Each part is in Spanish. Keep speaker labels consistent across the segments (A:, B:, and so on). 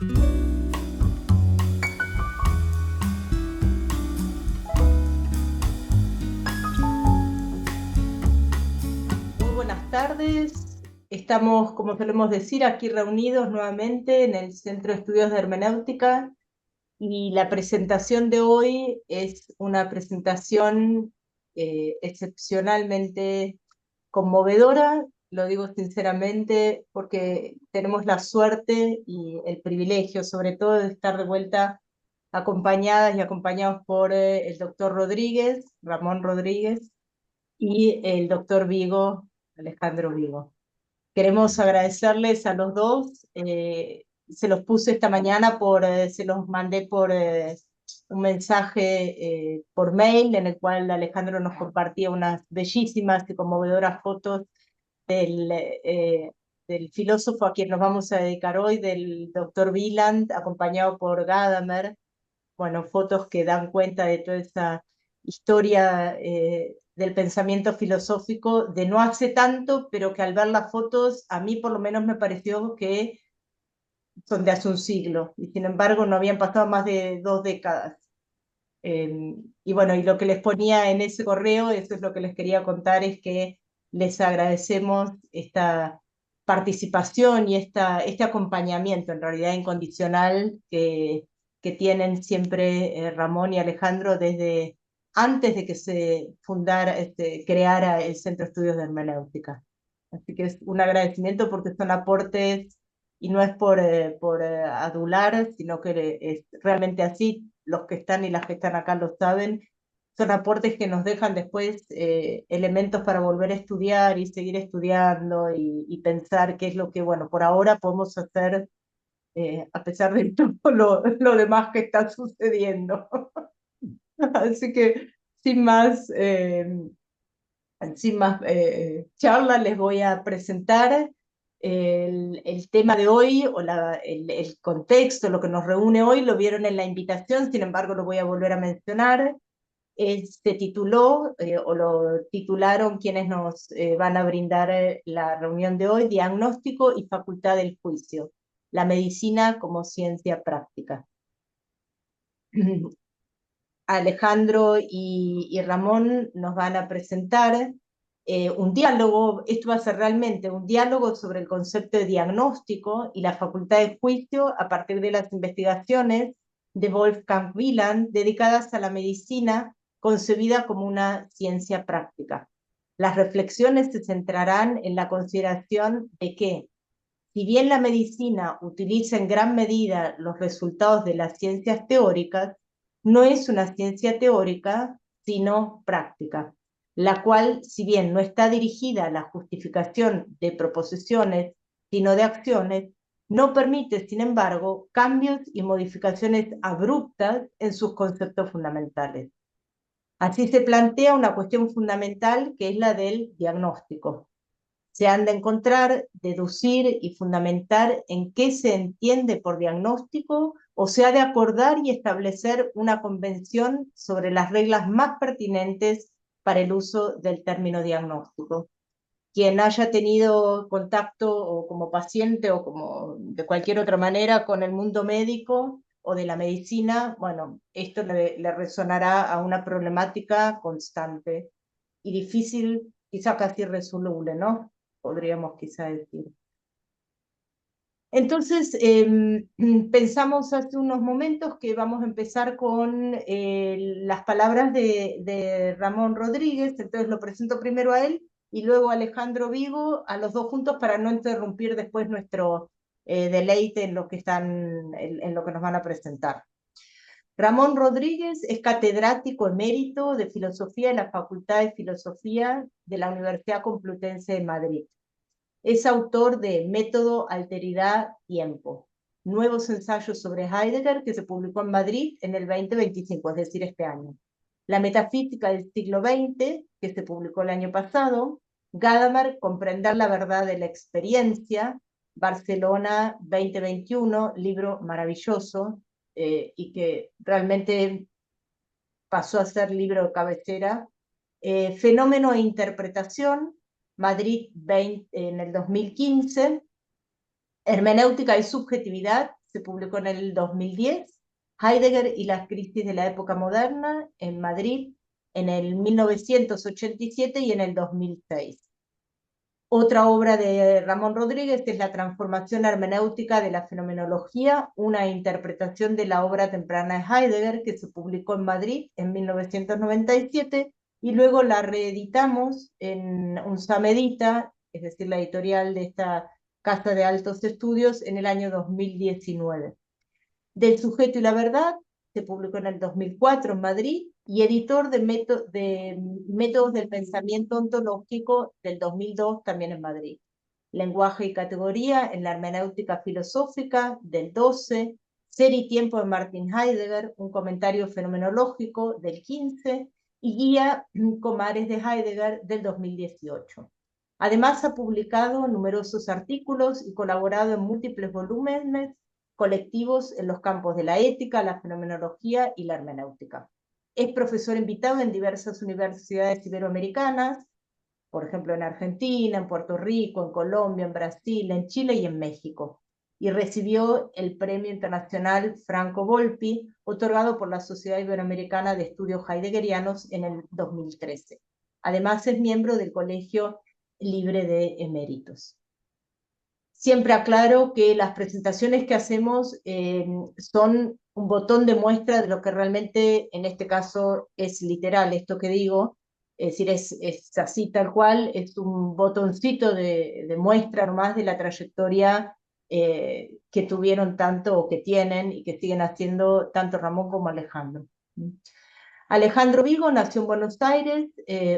A: Muy buenas tardes. Estamos, como solemos decir, aquí reunidos nuevamente en el Centro de Estudios de Hermenéutica y la presentación de hoy es una presentación excepcionalmente conmovedora. Lo digo sinceramente porque tenemos la suerte y el privilegio, sobre todo, de estar de vuelta acompañadas y acompañados por el doctor Rodríguez, Ramón Rodríguez, y el doctor Vigo, Alejandro Vigo. Queremos agradecerles a los dos. Se los puse esta mañana, se los mandé por un mensaje por mail en el cual Alejandro nos compartía unas bellísimas y conmovedoras fotos del filósofo a quien nos vamos a dedicar hoy, del doctor Wieland, acompañado por Gadamer. Bueno, fotos que dan cuenta de toda esa historia del pensamiento filosófico de no hace tanto, pero que al ver las fotos a mí por lo menos me pareció que son de hace un siglo, y sin embargo no habían pasado más de 2 décadas. Y bueno, y lo que les ponía en ese correo, eso es lo que les quería contar, es que les agradecemos esta participación y este acompañamiento, en realidad incondicional, que tienen siempre Ramón y Alejandro desde antes de que se creara el Centro de Estudios de Hermenéutica. Así que es un agradecimiento porque son aportes, y no es por adular, sino que es realmente así. Los que están y las que están acá lo saben. Son aportes que nos dejan después elementos para volver a estudiar y seguir estudiando y pensar qué es lo que, bueno, por ahora podemos hacer a pesar de todo lo demás que está sucediendo. Así que sin más, charla, les voy a presentar el tema de hoy, o el contexto, lo que nos reúne hoy. Lo vieron en la invitación, sin embargo lo voy a volver a mencionar. Se tituló, o lo titularon quienes nos van a brindar la reunión de hoy: Diagnóstico y Facultad del Juicio, la medicina como ciencia práctica. Alejandro y Ramón nos van a presentar un diálogo. Esto va a ser realmente un diálogo sobre el concepto de diagnóstico y la facultad de juicio a partir de las investigaciones de Wolfgang Wieland dedicadas a la medicina concebida como una ciencia práctica. Las reflexiones se centrarán en la consideración de que, si bien la medicina utiliza en gran medida los resultados de las ciencias teóricas, no es una ciencia teórica, sino práctica, la cual, si bien no está dirigida a la justificación de proposiciones, sino de acciones, no permite, sin embargo, cambios y modificaciones abruptas en sus conceptos fundamentales. Así se plantea una cuestión fundamental, que es la del diagnóstico. Se han de encontrar, deducir y fundamentar en qué se entiende por diagnóstico, o se ha de acordar y establecer una convención sobre las reglas más pertinentes para el uso del término diagnóstico. Quien haya tenido contacto o como paciente o como de cualquier otra manera con el mundo médico o de la medicina, bueno, esto le resonará a una problemática constante y difícil, quizá casi irresoluble, ¿no? Podríamos quizá decir. Entonces, pensamos hace unos momentos que vamos a empezar con las palabras de Ramón Rodríguez. Entonces lo presento primero a él y luego a Alejandro Vigo, a los dos juntos, para no interrumpir después nuestro deleite en lo que en lo que nos van a presentar. Ramón Rodríguez es catedrático emérito de Filosofía en la Facultad de Filosofía de la Universidad Complutense de Madrid. Es autor de Método, Alteridad, Tiempo, nuevos ensayos sobre Heidegger, que se publicó en Madrid en el 2025, es decir, este año. La metafísica del siglo XX, que se publicó el año pasado. Gadamer, Comprender la verdad de la experiencia, Barcelona 2021, libro maravilloso, y que realmente pasó a ser libro de cabecera. Fenómeno e interpretación, Madrid en el 2015. Hermenéutica y subjetividad, se publicó en el 2010, Heidegger y las crisis de la época moderna, en Madrid, en el 1987 y en el 2006. Otra obra de Ramón Rodríguez es La transformación hermenéutica de la fenomenología, una interpretación de la obra temprana de Heidegger, que se publicó en Madrid en 1997 y luego la reeditamos en Unsamedita, es decir, la editorial de esta casa de altos estudios, en el año 2019. Del sujeto y la verdad se publicó en el 2004 en Madrid y editor de Métodos del Pensamiento Ontológico del 2002 también en Madrid. Lenguaje y categoría en la hermenéutica filosófica del 12, Ser y tiempo de Martin Heidegger, un comentario fenomenológico del 15 y guía Comares de Heidegger del 2018. Además ha publicado numerosos artículos y colaborado en múltiples volúmenes colectivos en los campos de la ética, la fenomenología y la hermenéutica. Es profesor invitado en diversas universidades iberoamericanas, por ejemplo en Argentina, en Puerto Rico, en Colombia, en Brasil, en Chile y en México. Y recibió el Premio Internacional Franco Volpi, otorgado por la Sociedad Iberoamericana de Estudios Heideggerianos en el 2013. Además es miembro del Colegio Libre de Eméritos. Siempre aclaro que las presentaciones que hacemos son un botón de muestra de lo que realmente en este caso es literal, esto que digo, es decir, es así tal cual, es un botoncito de muestra nomás de la trayectoria que tuvieron tanto o que tienen y que siguen haciendo tanto Ramón como Alejandro. Alejandro Vigo nació en Buenos Aires,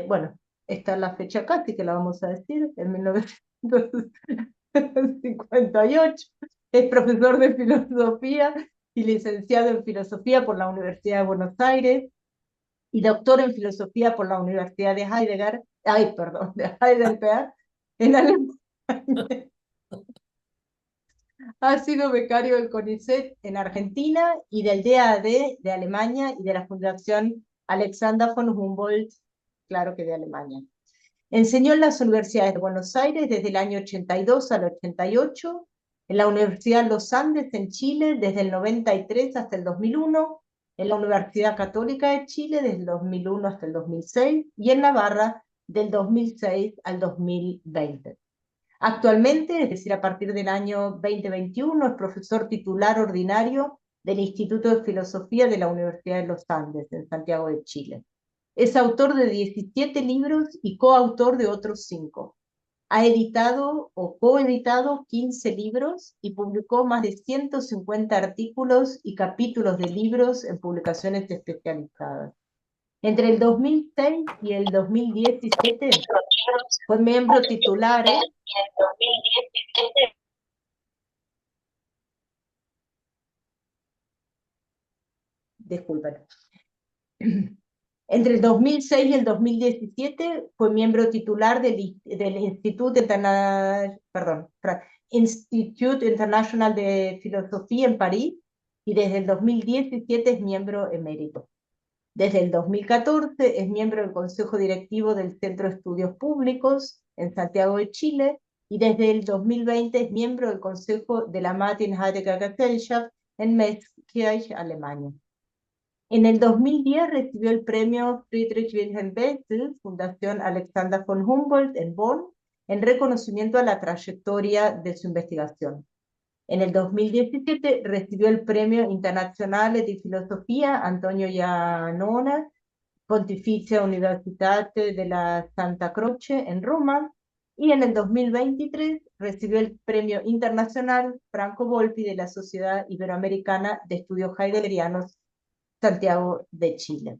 A: bueno, esta es la fecha casi que la vamos a decir, en 1958, es profesor de filosofía y licenciado en filosofía por la Universidad de Buenos Aires y doctor en filosofía por la Universidad de Heidelberg, de Heidelberg, en Alemania. Ha sido becario del CONICET en Argentina y del DAAD de Alemania y de la Fundación Alexander von Humboldt, claro que de Alemania. Enseñó en las universidades de Buenos Aires desde el año 82 al 88, en la Universidad Los Andes en Chile desde el 93 hasta el 2001, en la Universidad Católica de Chile desde el 2001 hasta el 2006 y en Navarra del 2006 al 2020. Actualmente, es decir, a partir del año 2021, es profesor titular ordinario del Instituto de Filosofía de la Universidad de Los Andes, en Santiago de Chile. Es autor de 17 libros y coautor de otros 5. Ha editado o coeditado 15 libros y publicó más de 150 artículos y capítulos de libros en publicaciones especializadas. Entre el 2006 y el 2017 fue miembro titular disculpen. Entre el 2006 y el 2017 fue miembro titular del Instituto International de Filosofía en París y desde el 2017 es miembro emérito. Desde el 2014 es miembro del Consejo Directivo del Centro de Estudios Públicos en Santiago de Chile y desde el 2020 es miembro del Consejo de la Martin Heidegger Gesellschaft en Metzkirch, Alemania. En el 2010 recibió el premio Friedrich Wilhelm Bessel, Fundación Alexander von Humboldt en Bonn, en reconocimiento a la trayectoria de su investigación. En el 2017 recibió el Premio Internazionale di Filosofia Antonio Iannona, Pontificia Universitate della Santa Croce en Roma, y en el 2023 recibió el Premio Internacional Franco Volpi de la Sociedad Iberoamericana de Estudios Heideggerianos, Santiago de Chile.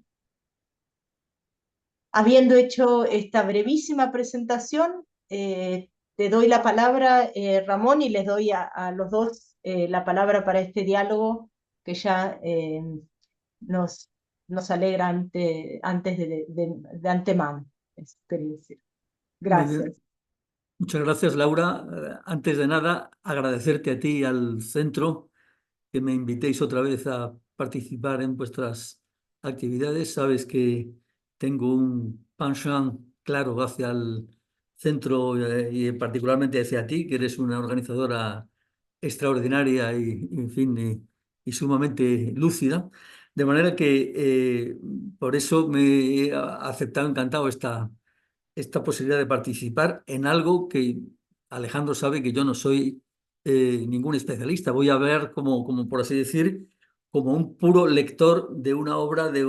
A: Habiendo hecho esta brevísima presentación, te doy la palabra, Ramón, y les doy a los dos la palabra para este diálogo que ya nos alegra antes de antemano.
B: Muy bien.
A: Gracias.
B: Muchas gracias, Laura. Antes de nada, agradecerte a ti y al centro que me invitéis otra vez a participar en vuestras actividades. Sabes que tengo un penchant claro hacia el centro y particularmente hacia ti, que eres una organizadora extraordinaria y, en fin, y sumamente lúcida. De manera que por eso me he aceptado encantado esta posibilidad de participar en algo que Alejandro sabe que yo no soy ningún especialista. Voy a ver como por así decir, como un puro lector de una obra de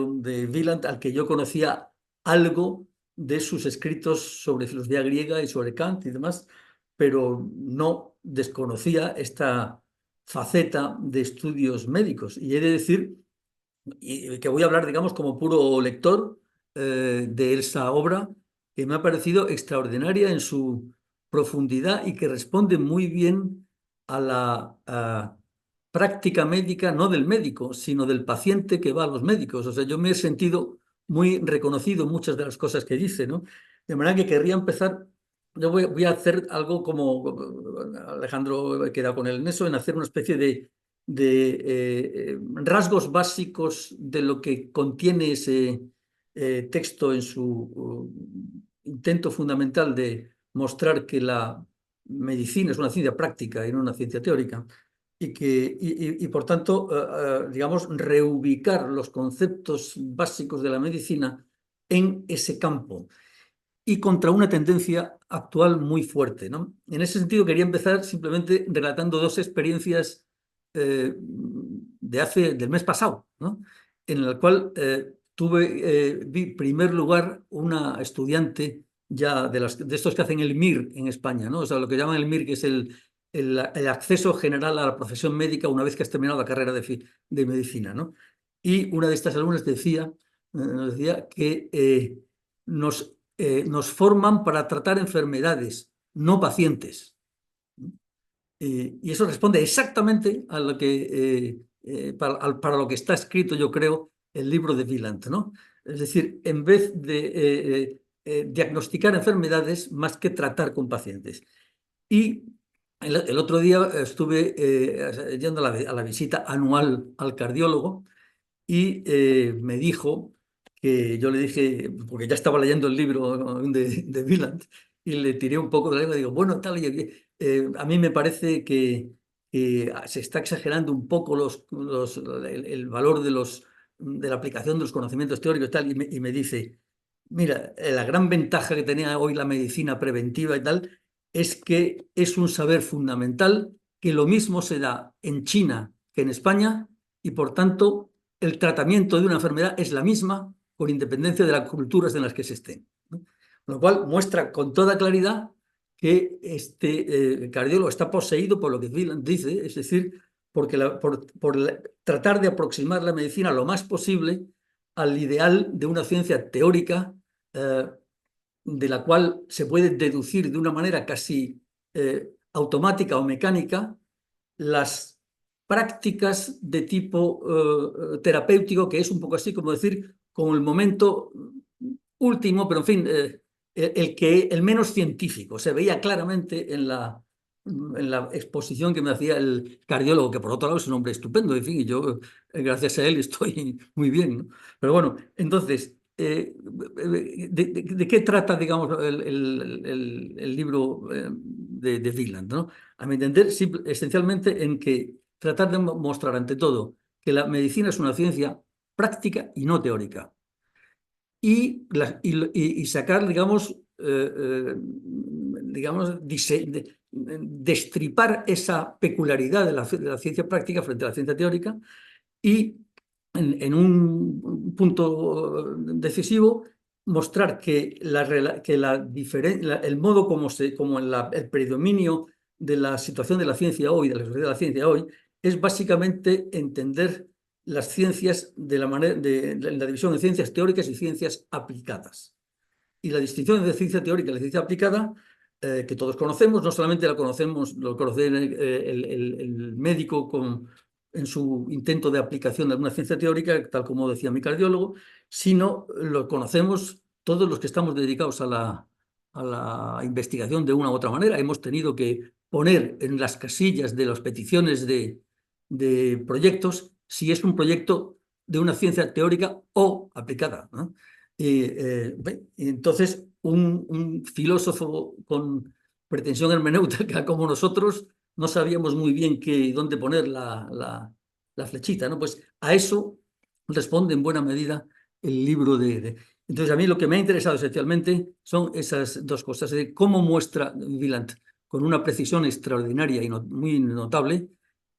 B: Wieland al que yo conocía algo de sus escritos sobre filosofía griega y sobre Kant y demás, pero no desconocía esta faceta de estudios médicos. Y he de decir y que voy a hablar, digamos, como puro lector de esa obra, que me ha parecido extraordinaria en su profundidad y que responde muy bien a la práctica médica, no del médico, sino del paciente que va a los médicos. O sea, yo me he sentido muy reconocido en muchas de las cosas que dice, ¿no? De manera que querría empezar. Yo voy a hacer algo como Alejandro queda con él en eso, en hacer una especie de rasgos básicos de lo que contiene ese texto en su intento fundamental de mostrar que la medicina es una ciencia práctica y no una ciencia teórica, y por tanto, digamos, reubicar los conceptos básicos de la medicina en ese campo y contra una tendencia actual muy fuerte, ¿no? En ese sentido, quería empezar simplemente relatando dos experiencias del mes pasado, ¿no? En la cual vi primer lugar una estudiante ya de estos que hacen el MIR en España, ¿no? O sea, lo que llaman el MIR, que es el acceso general a la profesión médica una vez que has terminado la carrera de medicina, ¿no? Y una de estas alumnas nos decía que nos forman para tratar enfermedades, no pacientes. Y eso responde exactamente a lo para lo que está escrito, yo creo, el libro de Wieland, ¿no? Es decir, en vez de diagnosticar enfermedades, más que tratar con pacientes. Y el otro día estuve yendo a la visita anual al cardiólogo y me dijo que yo le dije, porque ya estaba leyendo el libro, ¿no?, de Wieland, y le tiré un poco de la lengua y digo, bueno, tal, a mí me parece que se está exagerando un poco el valor de la aplicación de los conocimientos teóricos y tal, y me dice, mira, la gran ventaja que tenía hoy la medicina preventiva y tal es que es un saber fundamental que lo mismo se da en China que en España y por tanto el tratamiento de una enfermedad es la misma con independencia de las culturas en las que se estén, ¿no? Lo cual muestra con toda claridad que este cardiólogo está poseído por lo que Wieland dice, es decir, por tratar de aproximar la medicina lo más posible al ideal de una ciencia teórica de la cual se puede deducir de una manera casi automática o mecánica las prácticas de tipo terapéutico, que es un poco así como decir, como el momento último, pero en fin, el menos científico. Se veía claramente en la exposición que me hacía el cardiólogo, que por otro lado es un hombre estupendo, en fin, y yo, gracias a él, estoy muy bien, ¿no? Pero bueno, entonces, ¿de qué trata, digamos, el libro de Wieland, ¿no? A mi entender, esencialmente en que tratar de mostrar ante todo que la medicina es una ciencia práctica y no teórica. Y sacar, digamos, destripar esa peculiaridad de la ciencia práctica frente a la ciencia teórica y en un punto decisivo mostrar que, el modo como el predominio de la situación de la ciencia hoy, de la sociedad de la ciencia hoy, es básicamente entender las ciencias de la división de ciencias teóricas y ciencias aplicadas. Y la distinción de ciencia teórica y la ciencia aplicada, que todos conocemos, no solamente lo conoce el médico en su intento de aplicación de alguna ciencia teórica, tal como decía mi cardiólogo, sino lo conocemos todos los que estamos dedicados a la investigación de una u otra manera. Hemos tenido que poner en las casillas de las peticiones de proyectos si es un proyecto de una ciencia teórica o aplicada, ¿no? Entonces, un filósofo con pretensión hermenéutica como nosotros no sabíamos muy bien dónde poner la flechita, ¿no? Pues a eso responde en buena medida el libro Entonces, a mí lo que me ha interesado esencialmente son esas dos cosas, de cómo muestra Wieland con una precisión extraordinaria y muy notable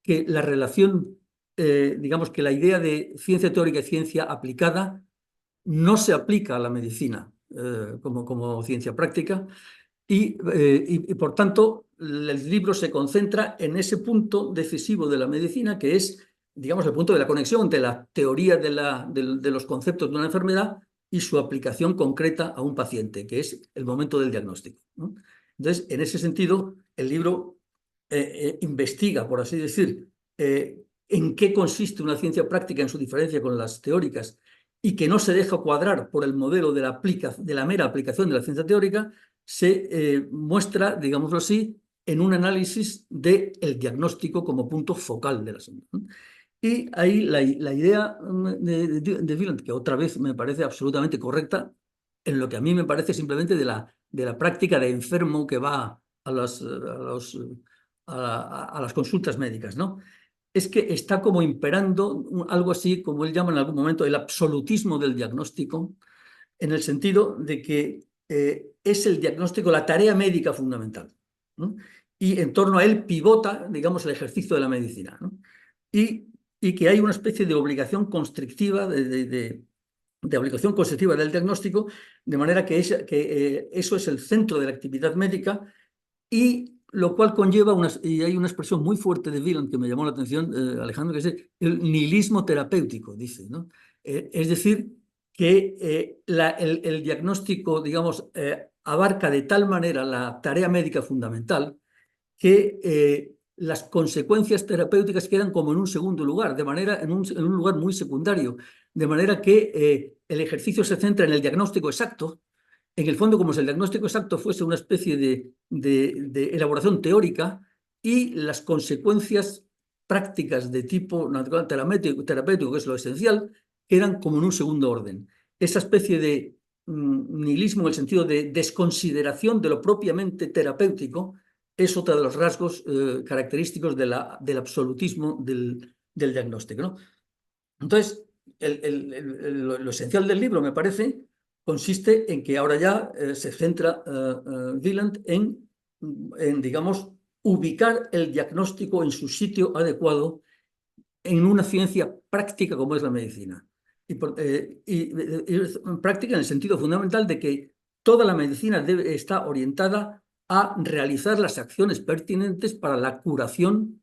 B: que la relación, digamos que la idea de ciencia teórica y ciencia aplicada no se aplica a la medicina como ciencia práctica y, por tanto, el libro se concentra en ese punto decisivo de la medicina, que es, digamos, el punto de la conexión entre la teoría de los conceptos de una enfermedad y su aplicación concreta a un paciente, que es el momento del diagnóstico, ¿no? Entonces, en ese sentido, el libro investiga, por así decir, en qué consiste una ciencia práctica en su diferencia con las teóricas y que no se deja cuadrar por el modelo de la mera aplicación de la ciencia teórica, se muestra, digámoslo así, en un análisis del diagnóstico como punto focal del asunto, ¿no? Y ahí la idea de Wieland, que otra vez me parece absolutamente correcta, en lo que a mí me parece simplemente de la práctica de enfermo que va a las consultas médicas, ¿no? Es que está como imperando algo así, como él llama en algún momento, el absolutismo del diagnóstico, en el sentido de que es el diagnóstico la tarea médica fundamental, ¿no? Y en torno a él pivota, digamos, el ejercicio de la medicina, ¿no? Y que hay una especie de obligación constrictiva, de obligación constrictiva del diagnóstico, de manera que eso es el centro de la actividad médica, y lo cual conlleva, y hay una expresión muy fuerte de Wieland que me llamó la atención, Alejandro, que es el nihilismo terapéutico, dice, ¿no? Es decir, que el diagnóstico, digamos, abarca de tal manera la tarea médica fundamental que las consecuencias terapéuticas quedan como en un segundo lugar, en un lugar muy secundario, de manera que el ejercicio se centra en el diagnóstico exacto. En el fondo, como si el diagnóstico exacto fuese una especie de elaboración teórica, y las consecuencias prácticas de tipo natural terapéutico, que es lo esencial, quedan como en un segundo orden. Esa especie de nihilismo, en el sentido de desconsideración de lo propiamente terapéutico, es otro de los rasgos característicos del absolutismo del diagnóstico, ¿no? Entonces, lo esencial del libro, me parece, consiste en que ahora ya se centra Wieland digamos, ubicar el diagnóstico en su sitio adecuado en una ciencia práctica como es la medicina. Práctica en el sentido fundamental de que toda la medicina está orientada a realizar las acciones pertinentes para la curación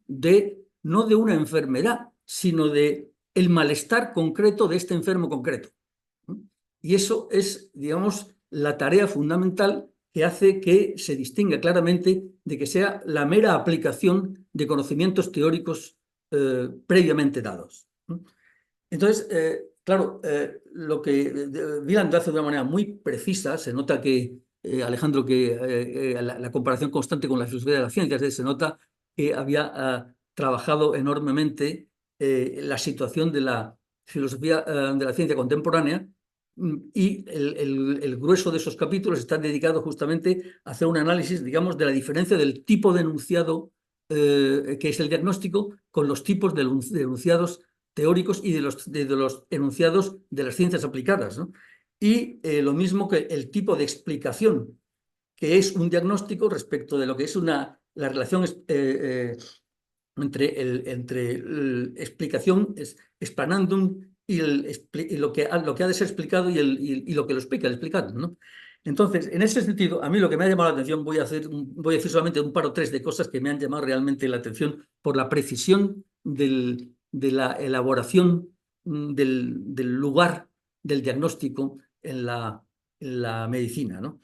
B: no de una enfermedad, sino de el malestar concreto de este enfermo concreto. Y eso es, digamos, la tarea fundamental que hace que se distinga claramente de que sea la mera aplicación de conocimientos teóricos previamente dados. Entonces, claro, lo que Wieland hace de una manera muy precisa, se nota que, Alejandro, que la comparación constante con la filosofía de la ciencia, se nota que había trabajado enormemente la situación de la filosofía de la ciencia contemporánea, y el grueso de esos capítulos está dedicado justamente a hacer un análisis, digamos, de la diferencia del tipo de enunciado que es el diagnóstico, con los tipos de enunciados teóricos y de los enunciados de las ciencias aplicadas, ¿no? Y lo mismo que el tipo de explicación que es un diagnóstico respecto de lo que es la relación entre explicación, explanandum, y lo que ha de ser explicado y lo que lo explica el explicado, ¿no? Entonces, en ese sentido, a mí lo que me ha llamado la atención, voy a decir solamente un par o tres de cosas que me han llamado realmente la atención por la precisión de la elaboración del lugar del diagnóstico en la medicina, ¿no?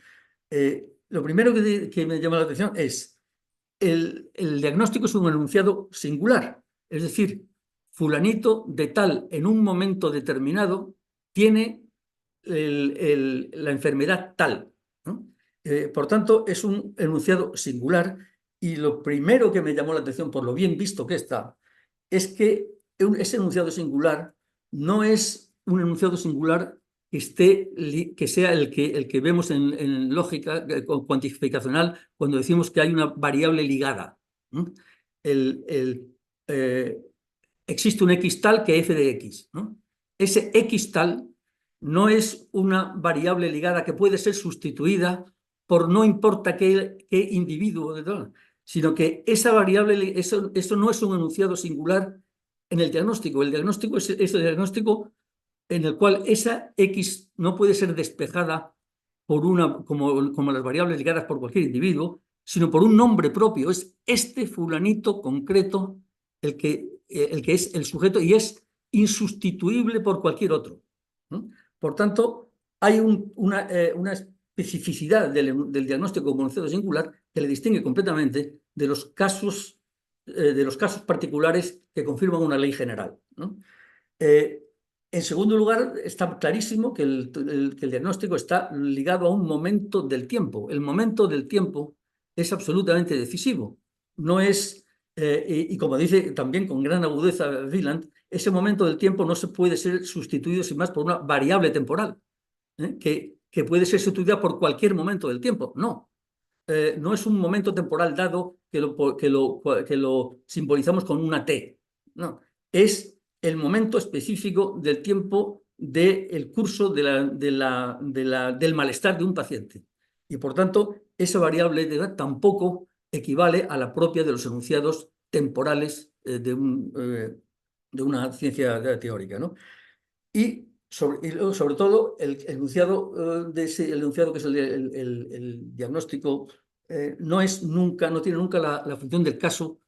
B: Lo primero que me llama la atención es el diagnóstico es un enunciado singular, es decir, fulanito de tal en un momento determinado tiene la enfermedad tal, ¿no? Por tanto, es un enunciado singular, y lo primero que me llamó la atención, por lo bien visto que está, es que ese enunciado singular no es un enunciado singular que sea el que vemos en lógica cuantificacional cuando decimos que hay una variable ligada, ¿no? existe un X tal que f de X, ¿no? Ese X tal no es una variable ligada que puede ser sustituida por no importa qué individuo, sino que esa variable, eso no es un enunciado singular en el diagnóstico. El diagnóstico es el diagnóstico en el cual esa X no puede ser despejada por como las variables ligadas por cualquier individuo, sino por un nombre propio. Es este fulanito concreto el que es el sujeto y es insustituible por cualquier otro, ¿no? Por tanto, hay una especificidad del diagnóstico como enunciado singular que le distingue completamente de los casos particulares que confirman una ley general, ¿no? En segundo lugar, está clarísimo que el diagnóstico está ligado a un momento del tiempo. El momento del tiempo es absolutamente decisivo. No es, y como dice también con gran agudeza Wieland, ese momento del tiempo no se puede ser sustituido sin más por una variable temporal, que puede ser sustituida por cualquier momento del tiempo. No. No es un momento temporal dado que lo simbolizamos con una T. No. Es el momento específico del tiempo del curso del malestar de un paciente. Y por tanto, esa variable de edad tampoco equivale a la propia de los enunciados temporales de una ciencia teórica, ¿no? Y sobre todo el enunciado, el enunciado que es el diagnóstico no tiene nunca la función del caso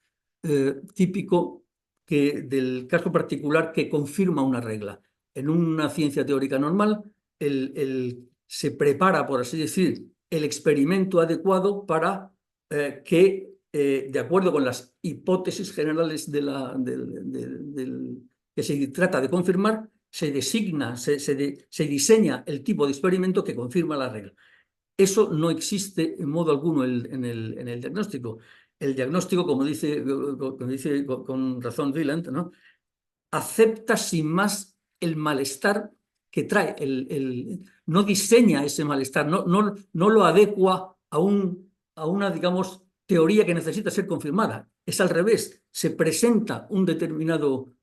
B: típico, del caso particular que confirma una regla. En una ciencia teórica normal, se prepara, por así decir, el experimento adecuado para que, de acuerdo con las hipótesis generales que se trata de confirmar, se designa, se diseña el tipo de experimento que confirma la regla. Eso no existe en modo alguno en el diagnóstico. El diagnóstico, como dice con razón Wieland, ¿no?, acepta sin más el malestar que trae, no diseña ese malestar, no lo adecua a una, digamos, teoría que necesita ser confirmada. Es al revés, se presenta un determinado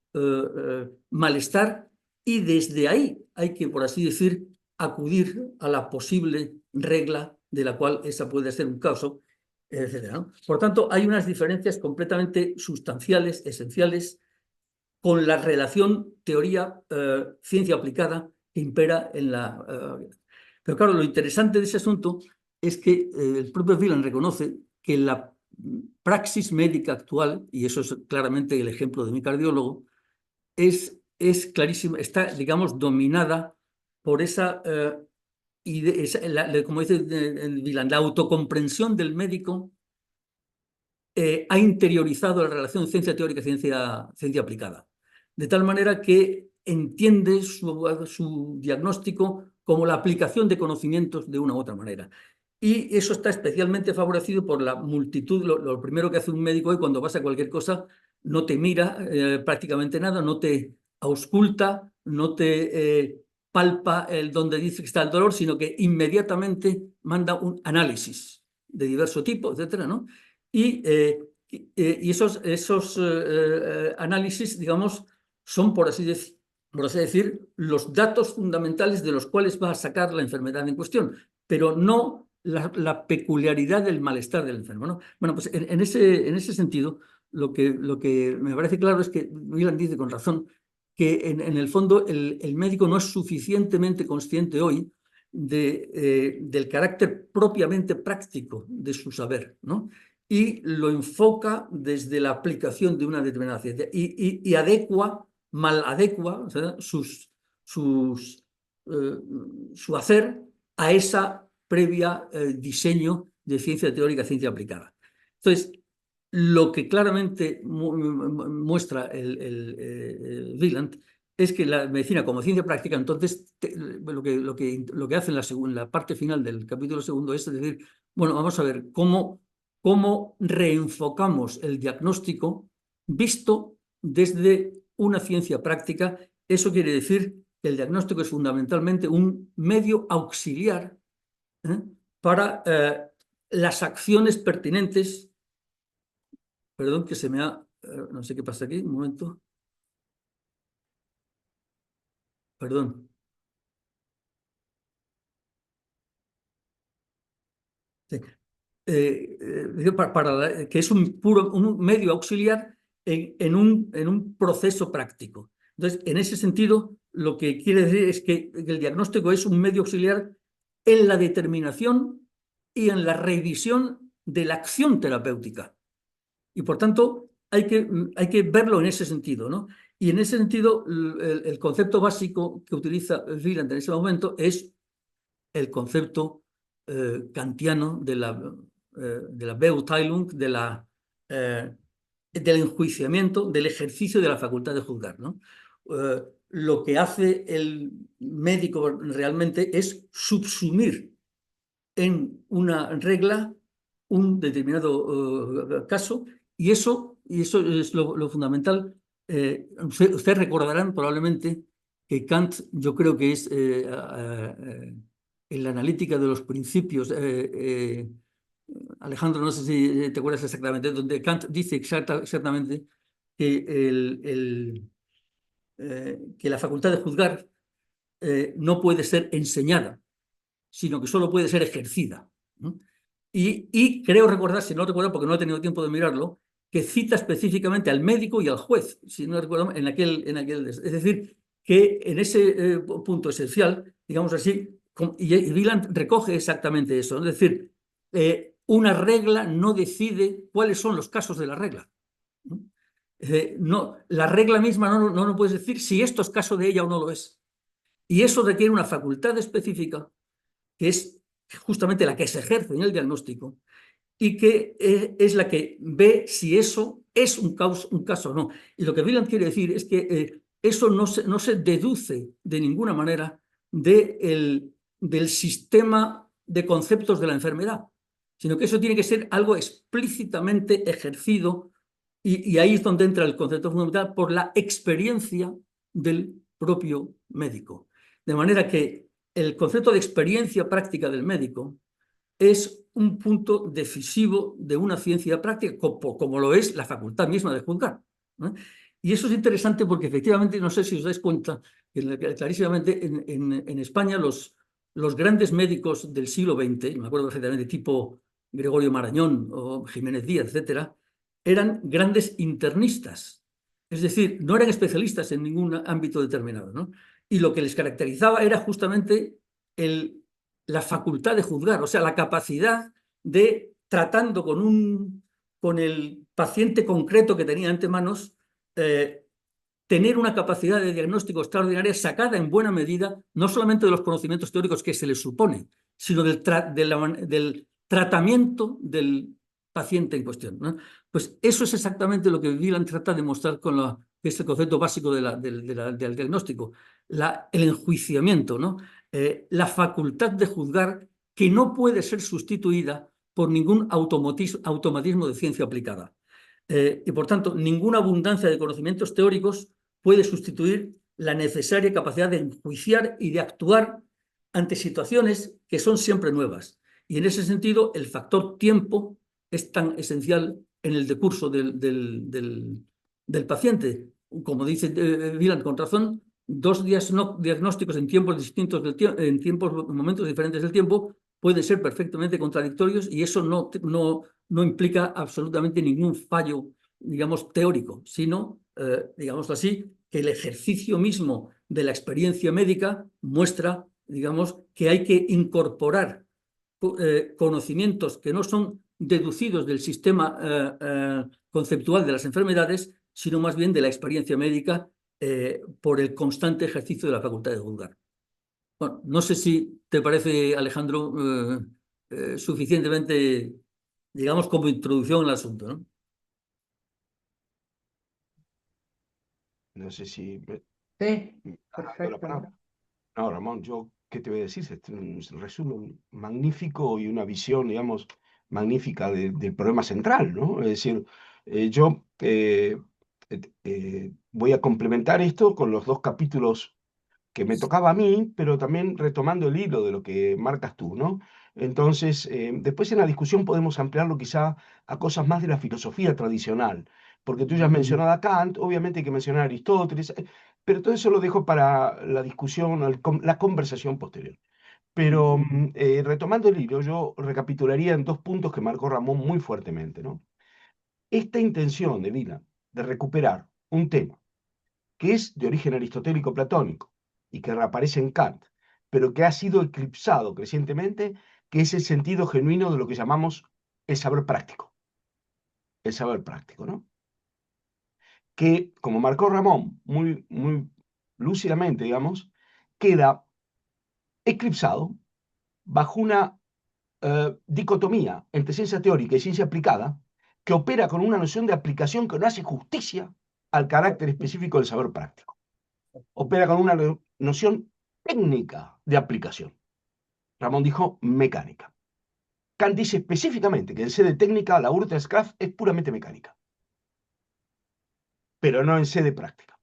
B: malestar y desde ahí hay que, por así decir, acudir a la posible regla de la cual esa puede ser un caso, etc., ¿no? Por tanto, hay unas diferencias completamente sustanciales, esenciales, con la relación teoría-ciencia aplicada que impera en la... Pero claro, lo interesante de ese asunto es que el propio Wieland reconoce que la praxis médica actual, y eso es claramente el ejemplo de mi cardiólogo, es clarísima, está, digamos, dominada por esa como dice Wieland, la autocomprensión del médico ha interiorizado la relación ciencia teórica y ciencia aplicada, de tal manera que entiende su diagnóstico como la aplicación de conocimientos de una u otra manera. Y eso está especialmente favorecido por la multitud. Lo primero que hace un médico hoy cuando pasa cualquier cosa, no te mira prácticamente nada, no te ausculta, no te palpa donde dice que está el dolor, sino que inmediatamente manda un análisis de diverso tipo, etcétera, ¿no? Y esos análisis, digamos, son, por así decir, los datos fundamentales de los cuales va a sacar la enfermedad en cuestión, pero no la peculiaridad del malestar del enfermo, ¿no? Bueno, pues en ese sentido, lo que me parece claro es que Wieland dice con razón que en el fondo el médico no es suficientemente consciente hoy del carácter propiamente práctico de su saber, ¿no? Y lo enfoca desde la aplicación de una determinada ciencia y maladecua, o sea, su hacer a esa previa diseño de ciencia teórica, ciencia aplicada. Entonces, lo que claramente muestra Wieland es que la medicina como ciencia práctica, entonces, lo que hace en la parte final del capítulo segundo es decir, bueno, vamos a ver cómo reenfocamos el diagnóstico visto desde una ciencia práctica. Eso quiere decir que el diagnóstico es fundamentalmente un medio auxiliar para las acciones pertinentes Perdón, que se me ha... no sé qué pasa aquí, un momento. Perdón. Sí. Que es un medio auxiliar en un proceso práctico. Entonces, en ese sentido, lo que quiere decir es que el diagnóstico es un medio auxiliar en la determinación y en la revisión de la acción terapéutica. Y por tanto, hay que verlo en ese sentido, ¿no? Y en ese sentido, el concepto básico que utiliza Wieland en ese momento es el concepto kantiano de la Beurteilung, del enjuiciamiento, del ejercicio de la facultad de juzgar, ¿no? Lo que hace el médico realmente es subsumir en una regla un determinado caso, y eso es lo fundamental. Ustedes recordarán probablemente que Kant, yo creo que es en la analítica de los principios, Alejandro, no sé si te acuerdas exactamente, donde Kant dice exactamente que, que la facultad de juzgar no puede ser enseñada, sino que solo puede ser ejercida, ¿no? Y creo recordar, si no recuerdo porque no he tenido tiempo de mirarlo, que cita específicamente al médico y al juez, si no recuerdo, es decir, que en ese punto esencial, digamos así, y Wieland recoge exactamente eso, es decir, una regla no decide cuáles son los casos de la regla. ¿No? No, la regla misma no puedes decir si esto es caso de ella o no lo es. Y eso requiere una facultad específica que es justamente la que se ejerce en el diagnóstico y que es la que ve si eso es un caso o no. Y lo que Wieland quiere decir es que eso no se deduce de ninguna manera del sistema de conceptos de la enfermedad, sino que eso tiene que ser algo explícitamente ejercido, y ahí es donde entra el concepto fundamental por la experiencia del propio médico. De manera que el concepto de experiencia práctica del médico es un punto decisivo de una ciencia práctica, como lo es la facultad misma de juzgar, ¿no? Y eso es interesante porque efectivamente, no sé si os dais cuenta, clarísimamente en España los grandes médicos del siglo XX, me acuerdo perfectamente, tipo Gregorio Marañón o Jiménez Díaz, etcétera, eran grandes internistas. Es decir, no eran especialistas en ningún ámbito determinado, ¿no? Y lo que les caracterizaba era justamente la facultad de juzgar, o sea, la capacidad de, tratando con el paciente concreto que tenía ante manos, tener una capacidad de diagnóstico extraordinaria sacada en buena medida, no solamente de los conocimientos teóricos que se les supone, sino del tratamiento del paciente en cuestión, ¿no? Pues eso es exactamente lo que Wieland trata de mostrar con que es el concepto básico del diagnóstico, el enjuiciamiento, ¿no? La facultad de juzgar que no puede ser sustituida por ningún automatismo de ciencia aplicada. Y por tanto, ninguna abundancia de conocimientos teóricos puede sustituir la necesaria capacidad de enjuiciar y de actuar ante situaciones que son siempre nuevas. Y en ese sentido, el factor tiempo es tan esencial en el decurso del paciente. Como dice Wieland con razón, dos diagnósticos en tiempos distintos en momentos diferentes del tiempo pueden ser perfectamente contradictorios, y eso no implica absolutamente ningún fallo, digamos, teórico, sino, digamos así, que el ejercicio mismo de la experiencia médica muestra, digamos, que hay que incorporar conocimientos que no son deducidos del sistema conceptual de las enfermedades, sino más bien de la experiencia médica por el constante ejercicio de la facultad de juzgar. Bueno, no sé si te parece, Alejandro, suficientemente, digamos, como introducción al asunto, ¿no?
C: No sé si
A: Sí,
C: me estás dando la
A: perfecto.
C: palabra. No, Ramón, yo, ¿qué te voy a decir? Es un resumen magnífico y una visión, digamos, magnífica del problema central, ¿no? Es decir, yo voy a complementar esto con los dos capítulos que me tocaba a mí, pero también retomando el hilo de lo que marcas tú, ¿no? Entonces, después en la discusión podemos ampliarlo quizá a cosas más de la filosofía tradicional, porque tú ya has mencionado a Kant, obviamente hay que mencionar a Aristóteles, pero todo eso lo dejo para la discusión, la conversación posterior. Pero retomando el hilo, yo recapitularía en dos puntos que marcó Ramón muy fuertemente, ¿no? Esta intención de Wieland de recuperar un tema que es de origen aristotélico platónico y que reaparece en Kant, pero que ha sido eclipsado crecientemente, que es el sentido genuino de lo que llamamos el saber práctico. El saber práctico, ¿no? Que, como marcó Ramón muy lúcidamente, digamos, queda eclipsado bajo una dicotomía entre ciencia teórica y ciencia aplicada que opera con una noción de aplicación que no hace justicia al carácter específico del saber práctico. Opera con una noción técnica de aplicación. Ramón dijo mecánica. Kant dice específicamente que en sede técnica la Urterskraft es puramente mecánica, pero no en sede práctica.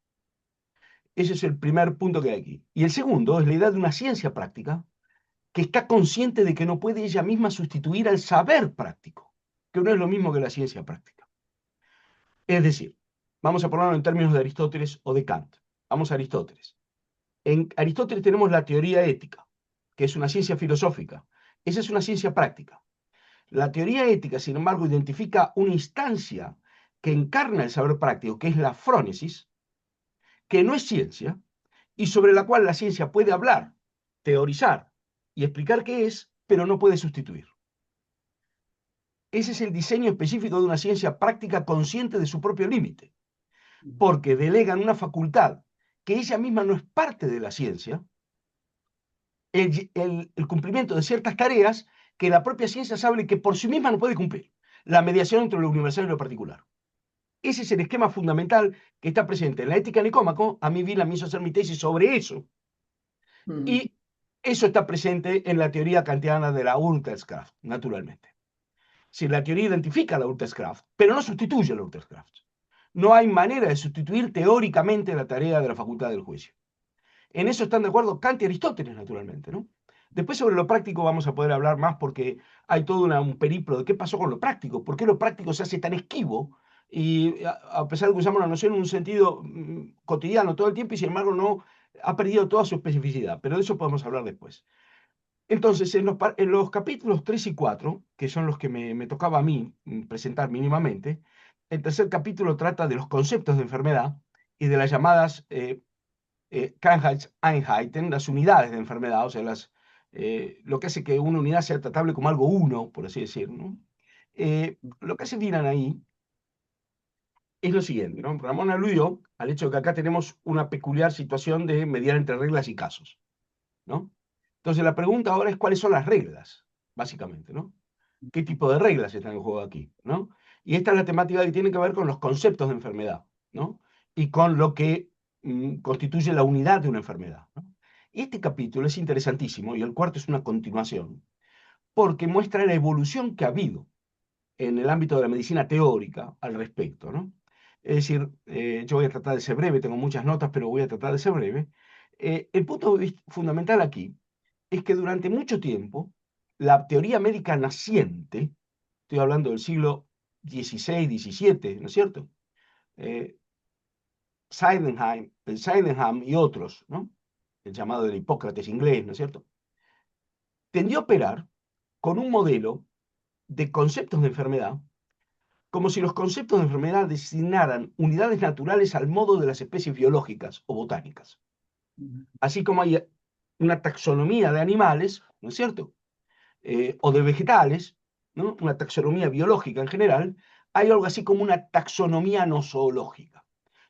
C: Ese es el primer punto que hay aquí. Y el segundo es la idea de una ciencia práctica que está consciente de que no puede ella misma sustituir al saber práctico, que no es lo mismo que la ciencia práctica. Es decir, vamos a ponerlo en términos de Aristóteles o de Kant. Vamos a Aristóteles. En Aristóteles tenemos la teoría ética, que es una ciencia filosófica. Esa es una ciencia práctica. La teoría ética, sin embargo, identifica una instancia que encarna el saber práctico, que es la frónesis, que no es ciencia, y sobre la cual la ciencia puede hablar, teorizar y explicar qué es, pero no puede sustituir. Ese es el diseño específico de una ciencia práctica consciente de su propio límite, porque delegan una facultad que ella misma no es parte de la ciencia, el cumplimiento de ciertas tareas que la propia ciencia sabe que por sí misma no puede cumplir. La mediación entre lo universal y lo particular. Ese es el esquema fundamental que está presente en la ética Nicómaco. A mí Wieland me hizo hacer mi tesis sobre eso. Y eso está presente en la teoría kantiana de la Urterskraft, naturalmente. Si la teoría identifica la Urterskraft, pero no sustituye la Urterskraft. No hay manera de sustituir teóricamente la tarea de la facultad del juicio. En eso están de acuerdo Kant y Aristóteles, naturalmente, ¿no? Después sobre lo práctico vamos a poder hablar más porque hay todo un periplo de qué pasó con lo práctico, por qué lo práctico se hace tan esquivo y a pesar de que usamos la noción en un sentido cotidiano todo el tiempo y sin embargo no ha perdido toda su especificidad, pero de eso podemos hablar después. Entonces, en los capítulos 3 y 4, que son los que me tocaba a mí presentar mínimamente, el tercer capítulo trata de los conceptos de enfermedad y de las llamadas Krankheitseinheiten, las unidades de enfermedad, o sea, lo que hace que una unidad sea tratable como algo uno, por así decirlo, ¿no? Lo que hace Wieland ahí es lo siguiente, ¿no? Ramón aludió al hecho de que acá tenemos una peculiar situación de mediar entre reglas y casos, ¿no? Entonces la pregunta ahora es cuáles son las reglas, básicamente, ¿no? ¿Qué tipo de reglas están en juego aquí, ¿no? Y esta es la temática que tiene que ver con los conceptos de enfermedad, ¿no? Y con lo que constituye la unidad de una enfermedad, ¿no? Y este capítulo es interesantísimo, y el cuarto es una continuación, porque muestra la evolución que ha habido en el ámbito de la medicina teórica al respecto, ¿no? Es decir, yo voy a tratar de ser breve, tengo muchas notas, pero voy a tratar de ser breve. El punto fundamental aquí es que durante mucho tiempo la teoría médica naciente, estoy hablando del siglo XVI, XVII, ¿no es cierto? Sydenham y otros, ¿no? El llamado del Hipócrates inglés, ¿no es cierto? Tendió a operar con un modelo de conceptos de enfermedad, como si los conceptos de enfermedad designaran unidades naturales al modo de las especies biológicas o botánicas. Así como hay una taxonomía de animales, ¿no es cierto? O de vegetales, ¿no? Una taxonomía biológica en general, hay algo así como una taxonomía nosoológica,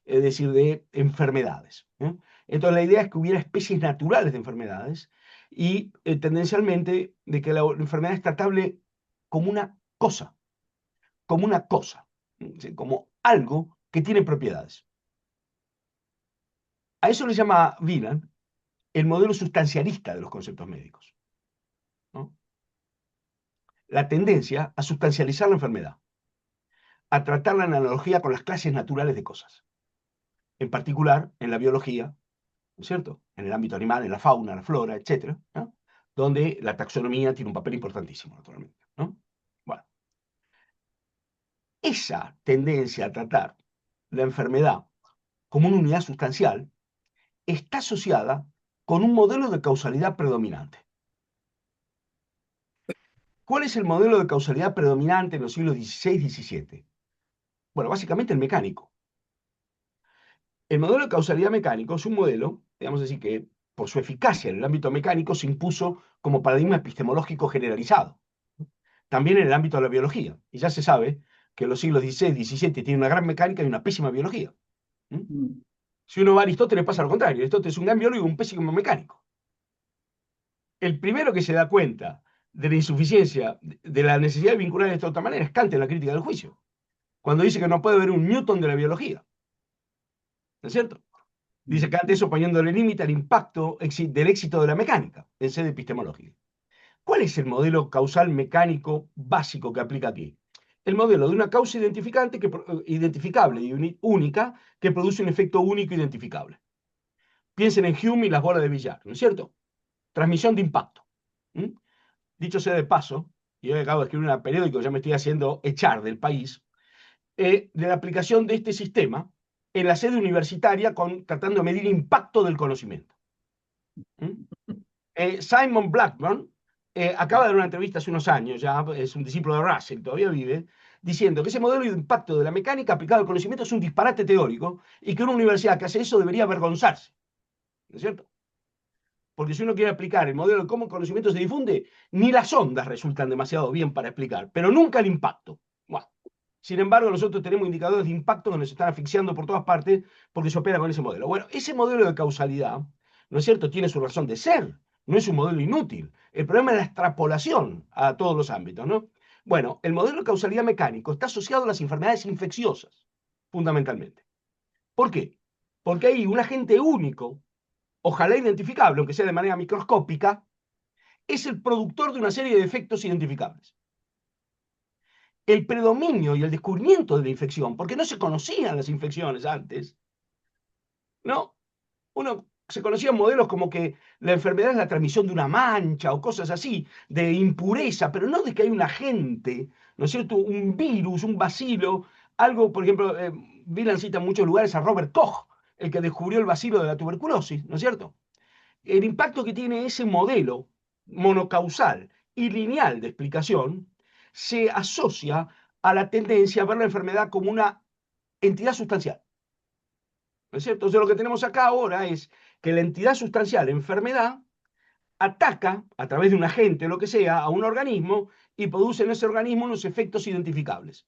C: es decir, de enfermedades. Entonces la idea es que hubiera especies naturales de enfermedades y tendencialmente de que la enfermedad es tratable como una cosa, ¿sí? Como algo que tiene propiedades. A eso le llama Wieland el modelo sustancialista de los conceptos médicos, ¿no? La tendencia a sustancializar la enfermedad, a tratarla en analogía con las clases naturales de cosas, en particular en la biología ¿no es cierto? En el ámbito animal, en la fauna, la flora, etcétera, ¿no? Donde la taxonomía tiene un papel importantísimo, naturalmente, ¿no? Bueno, esa tendencia a tratar la enfermedad como una unidad sustancial está asociada con un modelo de causalidad predominante. ¿Cuál es el modelo de causalidad predominante en los siglos XVI y XVII? Bueno, básicamente el mecánico. El modelo de causalidad mecánico es un modelo, digamos así, que por su eficacia en el ámbito mecánico se impuso como paradigma epistemológico generalizado. También en el ámbito de la biología. Y ya se sabe que los siglos XVI y XVII tienen una gran mecánica y una pésima biología.
B: Mm.
C: Si uno va a Aristóteles pasa lo contrario. Aristóteles es un gran biólogo y un pésimo mecánico. El primero que se da cuenta de la insuficiencia, de la necesidad de vincular esto de otra manera, es Kant en la crítica del juicio, cuando dice que no puede haber un Newton de la biología. ¿No es cierto? Dice Kant eso poniéndole límite al impacto del éxito de la mecánica en sede epistemológica. ¿Cuál es el modelo causal mecánico básico que aplica aquí? El modelo de una causa identificable y única que produce un efecto único identificable. Piensen en Hume y las bolas de billar, ¿no es cierto? Transmisión de impacto. ¿Mm? Dicho sea de paso, y hoy acabo de escribir un periódico, ya me estoy haciendo echar del país, de la aplicación de este sistema en la sede universitaria tratando de medir impacto del conocimiento. Simon Blackburn acaba de dar una entrevista hace unos años, ya es un discípulo de Russell, todavía vive, diciendo que ese modelo de impacto de la mecánica aplicado al conocimiento es un disparate teórico y que una universidad que hace eso debería avergonzarse. ¿No es cierto? Porque si uno quiere aplicar el modelo de cómo el conocimiento se difunde, ni las ondas resultan demasiado bien para explicar, pero nunca el impacto. Bueno, sin embargo, nosotros tenemos indicadores de impacto que nos están asfixiando por todas partes porque se opera con ese modelo. Bueno, ese modelo de causalidad, ¿no es cierto?, tiene su razón de ser. No es un modelo inútil. El problema es la extrapolación a todos los ámbitos, ¿no? Bueno, el modelo de causalidad mecánico está asociado a las enfermedades infecciosas, fundamentalmente. ¿Por qué? Porque hay un agente único, ojalá identificable, aunque sea de manera microscópica, es el productor de una serie de efectos identificables. El predominio y el descubrimiento de la infección, porque no se conocían las infecciones antes, ¿no? Uno se conocían modelos como que la enfermedad es la transmisión de una mancha o cosas así, de impureza, pero no de que hay un agente, ¿no es cierto? Un virus, un bacilo, algo, por ejemplo, Wieland cita en muchos lugares a Robert Koch, el que descubrió el bacilo de la tuberculosis, ¿no es cierto? El impacto que tiene ese modelo monocausal y lineal de explicación se asocia a la tendencia a ver la enfermedad como una entidad sustancial. ¿No es cierto? Entonces lo que tenemos acá ahora es que la entidad sustancial, enfermedad, ataca a través de un agente o lo que sea a un organismo y produce en ese organismo unos efectos identificables.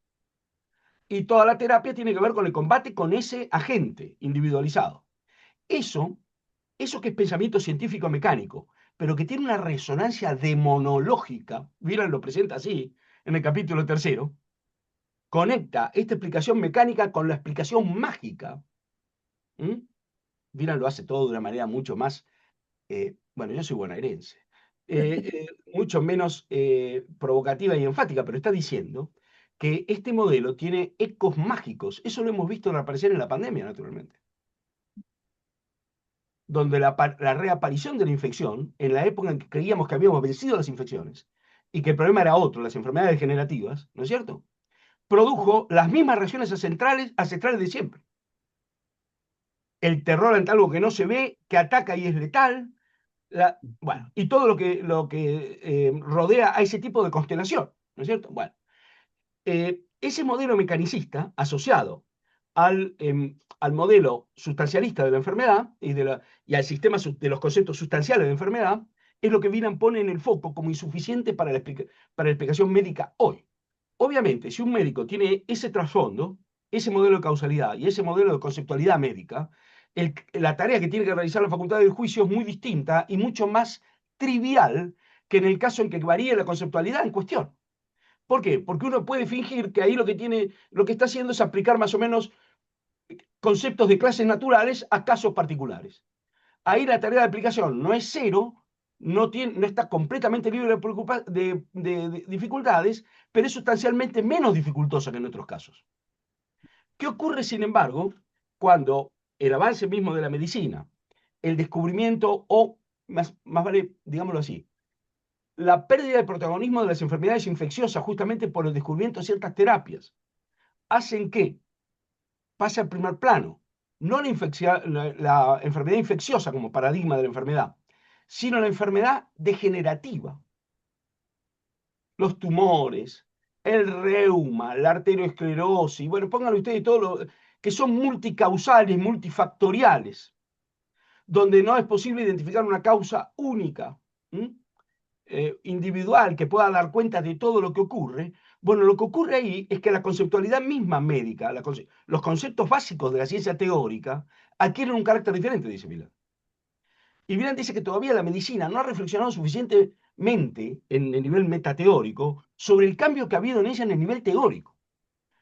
C: Y toda la terapia tiene que ver con el combate con ese agente individualizado. Eso que es pensamiento científico mecánico, pero que tiene una resonancia demonológica, Wieland lo presenta así en el capítulo 3, conecta esta explicación mecánica con la explicación mágica. Wieland lo hace todo de una manera mucho más, bueno, yo soy bonaerense, mucho menos provocativa y enfática, pero está diciendo que este modelo tiene ecos mágicos. Eso lo hemos visto aparecer en la pandemia, naturalmente, donde la reaparición de la infección, en la época en que creíamos que habíamos vencido las infecciones y que el problema era otro, las enfermedades degenerativas, ¿no es cierto?, produjo las mismas reacciones ancestrales de siempre. El terror ante algo que no se ve, que ataca y es letal, bueno, y todo lo que rodea a ese tipo de constelación, ¿no es cierto? Bueno, ese modelo mecanicista asociado al modelo sustancialista de la enfermedad y al sistema de los conceptos sustanciales de enfermedad es lo que Wieland pone en el foco como insuficiente para la explicación médica hoy. Obviamente, si un médico tiene ese trasfondo, ese modelo de causalidad y ese modelo de conceptualidad médica, la tarea que tiene que realizar la facultad del juicio es muy distinta y mucho más trivial que en el caso en que varíe la conceptualidad en cuestión. ¿Por qué? Porque uno puede fingir que ahí lo que está haciendo es aplicar más o menos conceptos de clases naturales a casos particulares. Ahí la tarea de aplicación no es cero, no está completamente libre de dificultades, pero es sustancialmente menos dificultosa que en otros casos. ¿Qué ocurre, sin embargo, cuando el avance mismo de la medicina el descubrimiento o, más vale, digámoslo así, la pérdida de protagonismo de las enfermedades infecciosas justamente por el descubrimiento de ciertas terapias, hacen que pase al primer plano, no la enfermedad infecciosa como paradigma de la enfermedad, sino la enfermedad degenerativa, los tumores, el reuma, la arteriosclerosis, bueno, pónganlo ustedes todo lo que son multicausales, multifactoriales, donde no es posible identificar una causa única, individual, que pueda dar cuenta de todo lo que ocurre. Bueno, lo que ocurre ahí es que la conceptualidad misma médica, los conceptos básicos de la ciencia teórica, adquieren un carácter diferente, dice Wieland. Y Wieland dice que todavía la medicina no ha reflexionado suficientemente en el nivel metateórico sobre el cambio que ha habido en ella en el nivel teórico.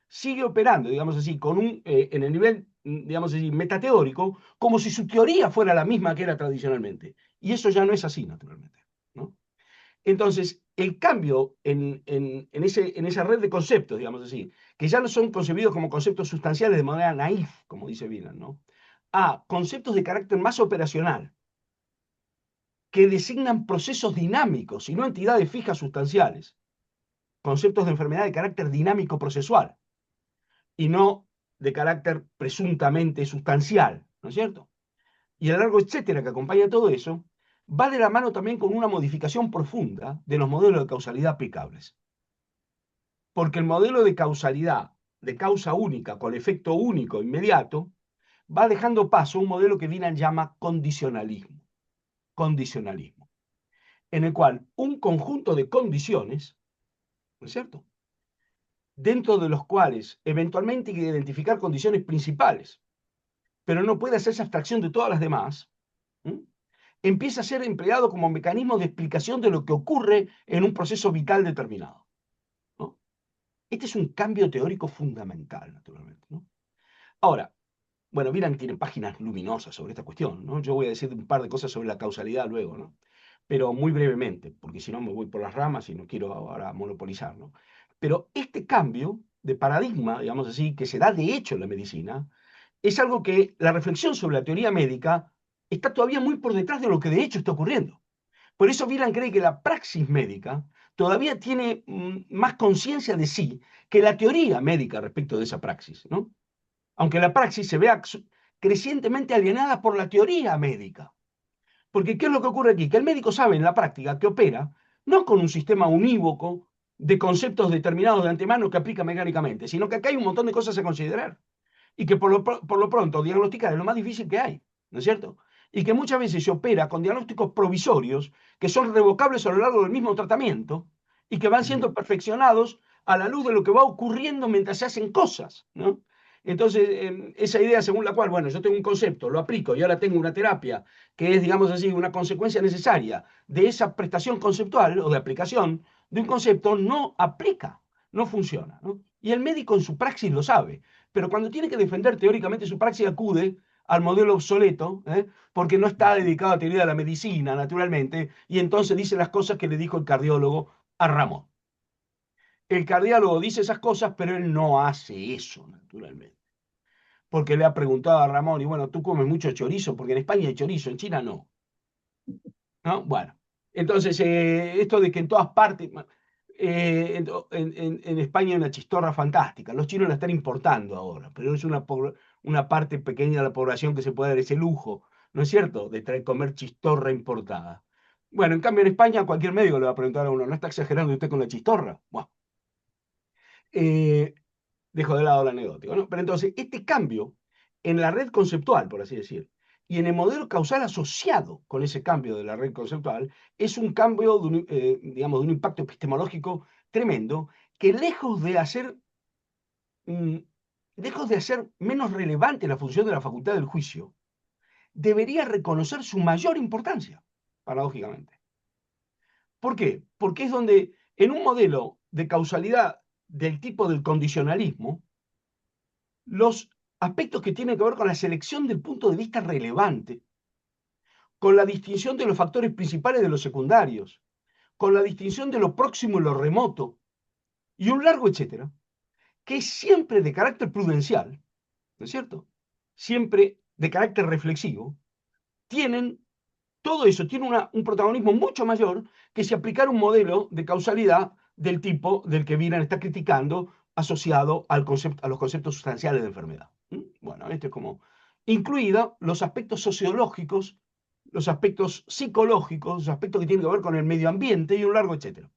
C: Sigue operando, digamos así, en el nivel, digamos así, metateórico, como si su teoría fuera la misma que era tradicionalmente. Y eso ya no es así, naturalmente, ¿no? Entonces, el cambio en esa red de conceptos, digamos así, que ya no son concebidos como conceptos sustanciales de manera naif, como dice Wieland, ¿no?, a conceptos de carácter más operacional, que designan procesos dinámicos y no entidades fijas sustanciales, conceptos de enfermedad de carácter dinámico procesual y no de carácter presuntamente sustancial, ¿no es cierto? Y el largo etcétera que acompaña todo eso, va de la mano también con una modificación profunda de los modelos de causalidad aplicables. Porque el modelo de causalidad, de causa única con efecto único inmediato, va dejando paso a un modelo que Wieland llama condicionalismo. Condicionalismo. En el cual un conjunto de condiciones, ¿no es cierto?, dentro de los cuales eventualmente hay que identificar condiciones principales, pero no puede hacerse abstracción de todas las demás, empieza a ser empleado como mecanismo de explicación de lo que ocurre en un proceso vital determinado, ¿no? Este es un cambio teórico fundamental, naturalmente, ¿no? Ahora, bueno, Wieland tiene páginas luminosas sobre esta cuestión, ¿no? Yo voy a decir un par de cosas sobre la causalidad luego, ¿no?, pero muy brevemente, porque si no me voy por las ramas y no quiero ahora monopolizar, ¿no? Pero este cambio de paradigma, digamos así, que se da de hecho en la medicina, es algo que la reflexión sobre la teoría médica está todavía muy por detrás de lo que de hecho está ocurriendo. Por eso Wieland cree que la praxis médica todavía tiene más conciencia de sí que la teoría médica respecto de esa praxis, ¿no? Aunque la praxis se vea crecientemente alienada por la teoría médica. Porque ¿qué es lo que ocurre aquí? Que el médico sabe en la práctica que opera no con un sistema unívoco de conceptos determinados de antemano que aplica mecánicamente, sino que acá hay un montón de cosas a considerar. Y que por lo pronto diagnosticar es lo más difícil que hay, ¿no es cierto? Y que muchas veces se opera con diagnósticos provisorios que son revocables a lo largo del mismo tratamiento y que van siendo perfeccionados a la luz de lo que va ocurriendo mientras se hacen cosas, ¿no? Entonces, esa idea según la cual, bueno, yo tengo un concepto, lo aplico y ahora tengo una terapia que es, digamos así, una consecuencia necesaria de esa prestación conceptual o de aplicación de un concepto, no aplica, no funciona, ¿no? Y el médico en su praxis lo sabe, pero cuando tiene que defender teóricamente su praxis acude al modelo obsoleto, porque no está dedicado a teoría de la medicina, naturalmente, y entonces dice las cosas que le dijo el cardiólogo a Ramón. El cardiólogo dice esas cosas, pero él no hace eso, naturalmente. Porque le ha preguntado a Ramón, y bueno, tú comes mucho chorizo, porque en España hay chorizo, en China no. ¿No? Bueno, entonces, esto de que en todas partes, en España hay una chistorra fantástica, los chinos la están importando ahora, pero es una parte pequeña de la población que se puede dar ese lujo, ¿no es cierto?, de comer chistorra importada. Bueno, en cambio en España cualquier médico le va a preguntar a uno, ¿no está exagerando usted con la chistorra? Bueno, dejo de lado lo anecdótico, ¿no? Pero entonces, este cambio en la red conceptual, por así decir, y en el modelo causal asociado con ese cambio de la red conceptual, es un cambio, digamos, de un impacto epistemológico tremendo, que lejos de hacer menos relevante la función de la facultad del juicio, debería reconocer su mayor importancia, paradójicamente. ¿Por qué? Porque es donde, en un modelo de causalidad del tipo del condicionalismo, los aspectos que tienen que ver con la selección del punto de vista relevante, con la distinción de los factores principales de los secundarios, con la distinción de lo próximo y lo remoto, y un largo etcétera, que es siempre de carácter prudencial, ¿no es cierto?, siempre de carácter reflexivo, todo eso tiene un protagonismo mucho mayor que si aplicar un modelo de causalidad del tipo del que Wieland está criticando, asociado a los conceptos sustanciales de enfermedad. Bueno, esto es como, incluida los aspectos sociológicos, los aspectos psicológicos, los aspectos que tienen que ver con el medio ambiente y un largo etcétera,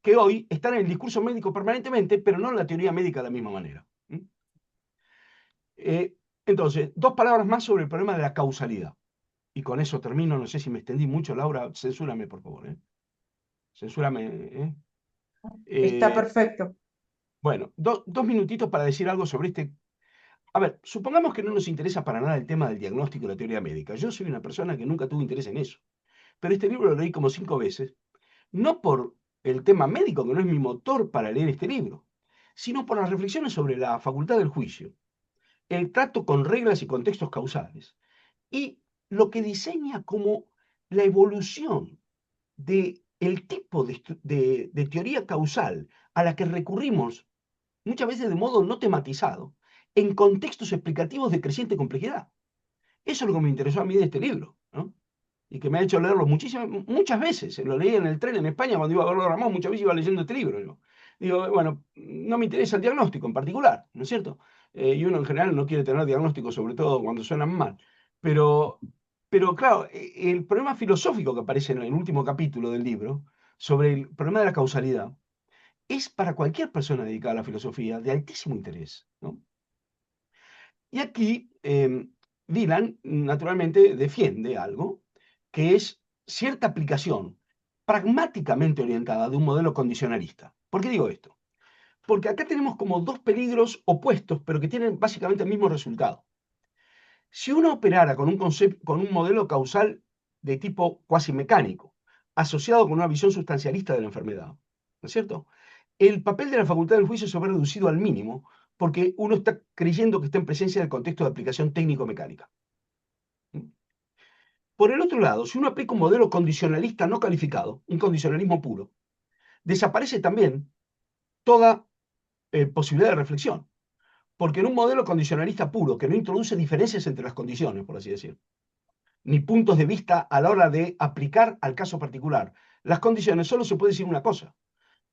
C: que hoy están en el discurso médico permanentemente, pero no en la teoría médica de la misma manera. Entonces, 2 palabras más sobre el problema de la causalidad. Y con eso termino, no sé si me extendí mucho, Laura, censúrame, por favor. Censúrame.
A: Está
C: Eh,
A: perfecto.
C: bueno, 2 minutitos para decir algo sobre este. A ver, supongamos que no nos interesa para nada el tema del diagnóstico y la teoría médica. Yo soy una persona que nunca tuvo interés en eso. Pero este libro lo leí como 5 veces, no por el tema médico, que no es mi motor para leer este libro, sino por las reflexiones sobre la facultad del juicio, el trato con reglas y contextos causales, y lo que diseña como la evolución de el tipo de teoría causal a la que recurrimos muchas veces de modo no tematizado, en contextos explicativos de creciente complejidad. Eso es lo que me interesó a mí de este libro, ¿no? Y que me ha hecho leerlo muchas veces. Lo leí en el tren en España cuando iba a verlo a Ramón, muchas veces iba leyendo este libro. Yo. Digo, bueno, no me interesa el diagnóstico en particular, ¿no es cierto? Y uno en general no quiere tener diagnóstico, sobre todo cuando suenan mal. Pero, pero claro, el problema filosófico que aparece en el último capítulo del libro, sobre el problema de la causalidad, es para cualquier persona dedicada a la filosofía de altísimo interés, ¿no? Y aquí Dylan naturalmente defiende algo que es cierta aplicación pragmáticamente orientada de un modelo condicionalista. ¿Por qué digo esto? Porque acá tenemos como 2 peligros opuestos, pero que tienen básicamente el mismo resultado. Si uno operara con un modelo causal de tipo cuasi mecánico, asociado con una visión sustancialista de la enfermedad, ¿no es cierto? El papel de la facultad del juicio se ve reducido al mínimo porque uno está creyendo que está en presencia del contexto de aplicación técnico-mecánica. Por el otro lado, si uno aplica un modelo condicionalista no calificado, un condicionalismo puro, desaparece también toda posibilidad de reflexión. Porque en un modelo condicionalista puro, que no introduce diferencias entre las condiciones, por así decir, ni puntos de vista a la hora de aplicar al caso particular, las condiciones, solo se puede decir una cosa,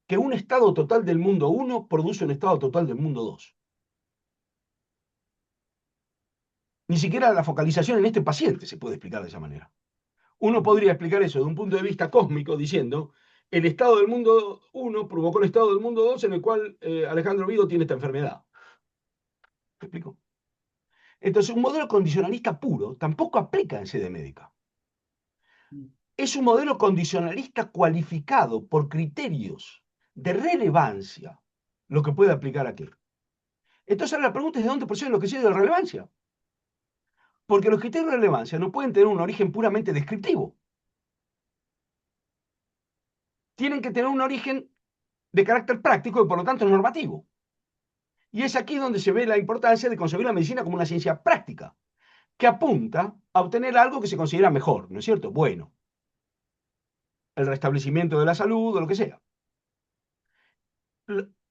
C: que un estado total del mundo 1 produce un estado total del mundo 2. Ni siquiera la focalización en este paciente se puede explicar de esa manera. Uno podría explicar eso de un punto de vista cósmico diciendo, el estado del mundo 1 provocó el estado del mundo 2 en el cual Alejandro Vigo tiene esta enfermedad. ¿Me explico? Entonces, un modelo condicionalista puro tampoco aplica en sede médica. Es un modelo condicionalista cualificado por criterios de relevancia, lo que puede aplicar aquí. Entonces, ahora la pregunta es de dónde proceden los criterios de relevancia. Porque los criterios de relevancia no pueden tener un origen puramente descriptivo. Tienen que tener un origen de carácter práctico y por lo tanto normativo. Y es aquí donde se ve la importancia de concebir la medicina como una ciencia práctica, que apunta a obtener algo que se considera mejor, ¿no es cierto? Bueno, el restablecimiento de la salud o lo que sea.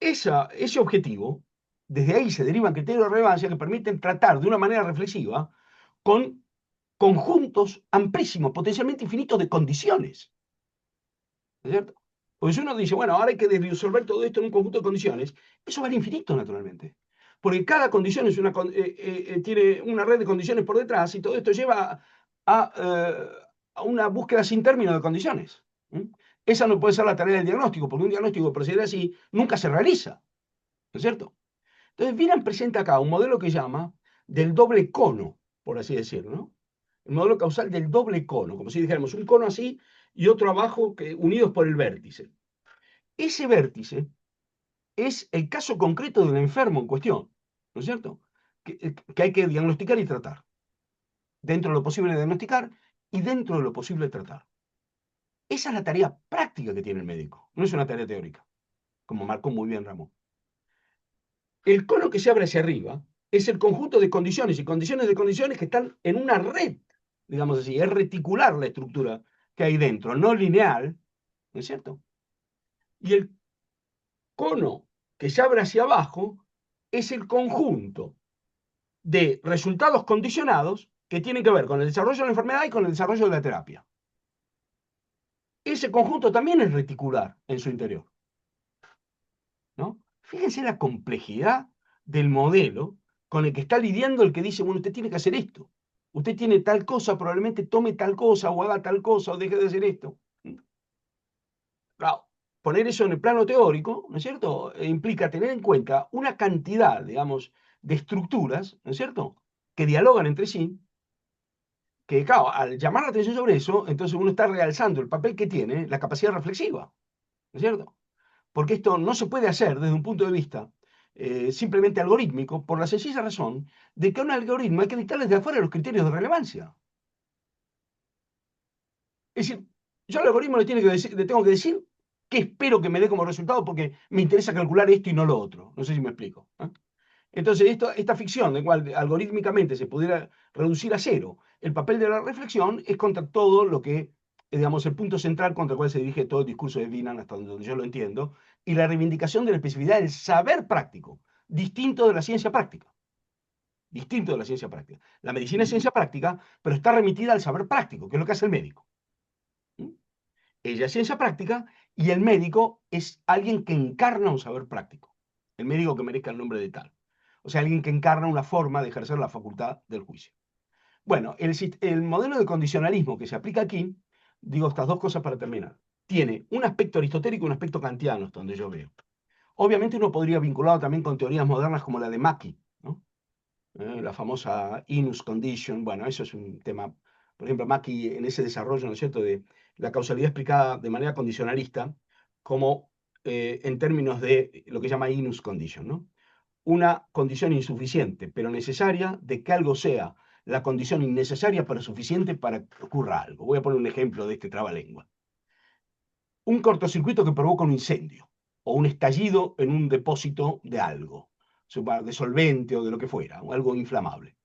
C: Ese objetivo, desde ahí se derivan criterios de relevancia que permiten tratar de una manera reflexiva con conjuntos amplísimos, potencialmente infinitos de condiciones. ¿No es cierto? Porque si uno dice, bueno, ahora hay que resolver todo esto en un conjunto de condiciones, eso va al infinito, naturalmente. Porque cada condición tiene una red de condiciones por detrás y todo esto lleva a una búsqueda sin término de condiciones. Esa no puede ser la tarea del diagnóstico, porque un diagnóstico que procede así nunca se realiza. ¿No es cierto? Entonces, Wieland presenta acá un modelo que llama del doble cono, por así decirlo, ¿no? El modelo causal del doble cono, como si dijéramos un cono así y otro abajo unidos por el vértice. Ese vértice es el caso concreto del enfermo en cuestión, ¿no es cierto? Que hay que diagnosticar y tratar. Dentro de lo posible diagnosticar y dentro de lo posible tratar. Esa es la tarea práctica que tiene el médico, no es una tarea teórica, como marcó muy bien Ramón. El cono que se abre hacia arriba es el conjunto de condiciones y condiciones de condiciones que están en una red, digamos así, es reticular la estructura que hay dentro, no lineal, ¿no es cierto? Y el cono que se abre hacia abajo es el conjunto de resultados condicionados que tienen que ver con el desarrollo de la enfermedad y con el desarrollo de la terapia. Ese conjunto también es reticular en su interior, ¿no? Fíjense la complejidad del modelo con el que está lidiando el que dice, bueno, usted tiene que hacer esto. Usted tiene tal cosa, probablemente tome tal cosa, o haga tal cosa, o deje de hacer esto. Claro, poner eso en el plano teórico, ¿no es cierto?, implica tener en cuenta una cantidad, digamos, de estructuras, ¿no es cierto?, que dialogan entre sí, que, claro, al llamar la atención sobre eso, entonces uno está realzando el papel que tiene la capacidad reflexiva, ¿no es cierto? Porque esto no se puede hacer desde un punto de vista simplemente algorítmico, por la sencilla razón de que a un algoritmo hay que dictarle desde afuera los criterios de relevancia. Es decir, yo al algoritmo le tengo que decir qué espero que me dé como resultado porque me interesa calcular esto y no lo otro. No sé si me explico, ¿eh? Entonces, esta ficción, de cual algorítmicamente se pudiera reducir a cero, el papel de la reflexión es contra todo lo que, digamos, el punto central contra el cual se dirige todo el discurso de Binan, hasta donde yo lo entiendo, y la reivindicación de la especificidad del saber práctico, distinto de la ciencia práctica. Distinto de la ciencia práctica. La medicina es ciencia práctica, pero está remitida al saber práctico, que es lo que hace el médico. Ella es ciencia práctica y el médico es alguien que encarna un saber práctico. El médico que merezca el nombre de tal. O sea, alguien que encarna una forma de ejercer la facultad del juicio. Bueno, el modelo de condicionalismo que se aplica aquí, digo estas dos cosas para terminar, tiene un aspecto aristotélico y un aspecto kantiano, hasta donde yo veo. Obviamente uno podría vincularlo también con teorías modernas como la de Mackie, ¿no? La famosa Inus Condition, bueno, eso es un tema, por ejemplo, Mackie en ese desarrollo, ¿no es cierto?, de la causalidad explicada de manera condicionalista, como en términos de lo que se llama Inus Condition, ¿no? Una condición insuficiente, pero necesaria, de que algo sea la condición innecesaria pero suficiente para que ocurra algo. Voy a poner un ejemplo de este trabalengua. Un cortocircuito que provoca un incendio o un estallido en un depósito de algo, de solvente o de lo que fuera, o algo inflamable.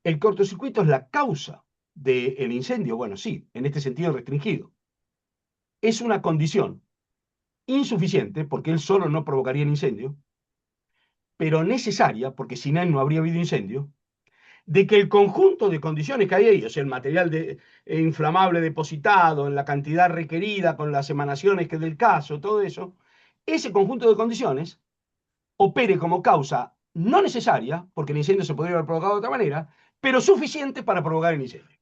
C: ¿El cortocircuito es la causa del incendio? Bueno, sí, en este sentido restringido. Es una condición insuficiente, porque él solo no provocaría el incendio, pero necesaria, porque sin él no habría habido incendio, de que el conjunto de condiciones que hay ahí, o sea, el material inflamable depositado, en la cantidad requerida, con las emanaciones que del caso, todo eso, ese conjunto de condiciones opere como causa no necesaria, porque el incendio se podría haber provocado de otra manera, pero suficiente para provocar el incendio.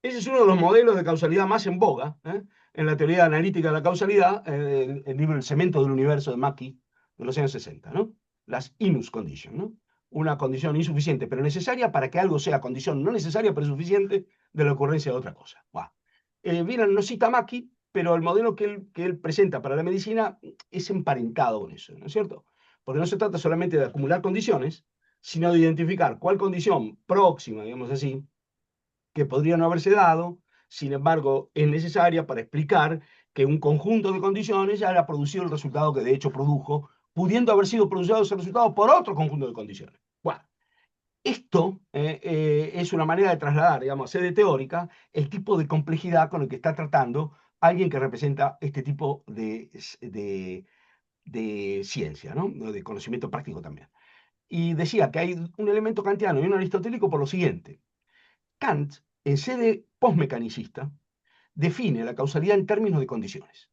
C: Ese es uno de los modelos de causalidad más en boga, en la teoría analítica de la causalidad, el libro El cemento del universo de Mackie, de los años 60, ¿no? Las Inus Condition, ¿no? Una condición insuficiente pero necesaria para que algo sea condición no necesaria pero suficiente de la ocurrencia de otra cosa. Wieland no cita a Mackie, pero el modelo que él presenta para la medicina es emparentado con eso, ¿no es cierto? Porque no se trata solamente de acumular condiciones, sino de identificar cuál condición próxima, digamos así, que podría no haberse dado, sin embargo, es necesaria para explicar que un conjunto de condiciones ya haya producido el resultado que de hecho produjo, pudiendo haber sido producido ese resultado por otro conjunto de condiciones. Bueno, esto es una manera de trasladar, digamos, a sede teórica, el tipo de complejidad con el que está tratando alguien que representa este tipo de ciencia, ¿no? De conocimiento práctico también. Y decía que hay un elemento kantiano y un aristotélico por lo siguiente. Kant, en sede postmecanicista, define la causalidad en términos de condiciones.